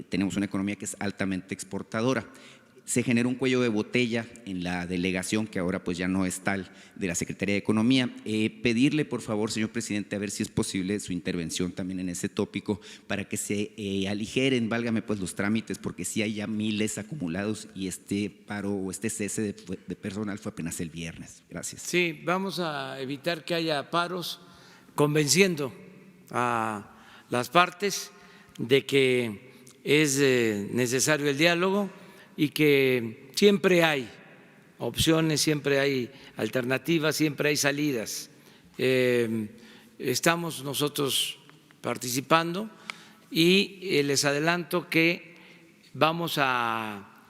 tenemos una economía que es altamente exportadora. Se generó un cuello de botella en la delegación, que ahora pues ya no es tal, de la Secretaría de Economía. Pedirle, por favor, señor presidente, a ver si es posible su intervención también en ese tópico para que se aligeren, válgame pues los trámites, porque sí hay ya miles acumulados y este paro o este cese de personal fue apenas el viernes. Gracias. Sí, vamos a evitar que haya paros, convenciendo a las partes de que es necesario el diálogo y que siempre hay opciones, siempre hay alternativas, siempre hay salidas. Estamos nosotros participando y les adelanto que vamos a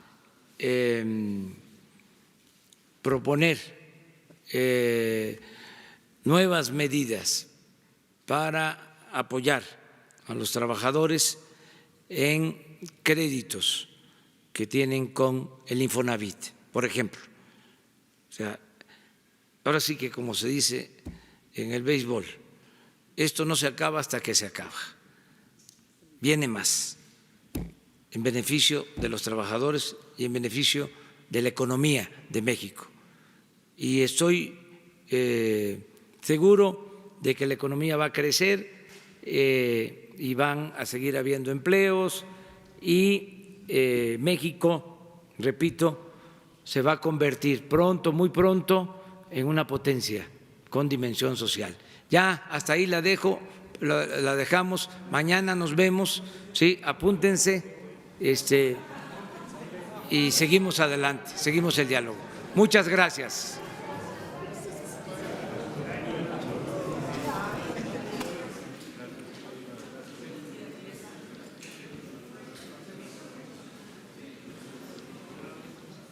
proponer nuevas medidas para apoyar a los trabajadores en créditos que tienen con el Infonavit, por ejemplo. O sea, ahora sí que como se dice en el béisbol, esto no se acaba hasta que se acaba. Viene más en beneficio de los trabajadores y en beneficio de la economía de México. Y estoy seguro de que la economía va a crecer y van a seguir habiendo empleos y México, repito, se va a convertir pronto, muy pronto, en una potencia con dimensión social. Ya hasta ahí la dejo, la dejamos. Mañana nos vemos, sí, apúntense, y seguimos adelante, seguimos el diálogo. Muchas gracias.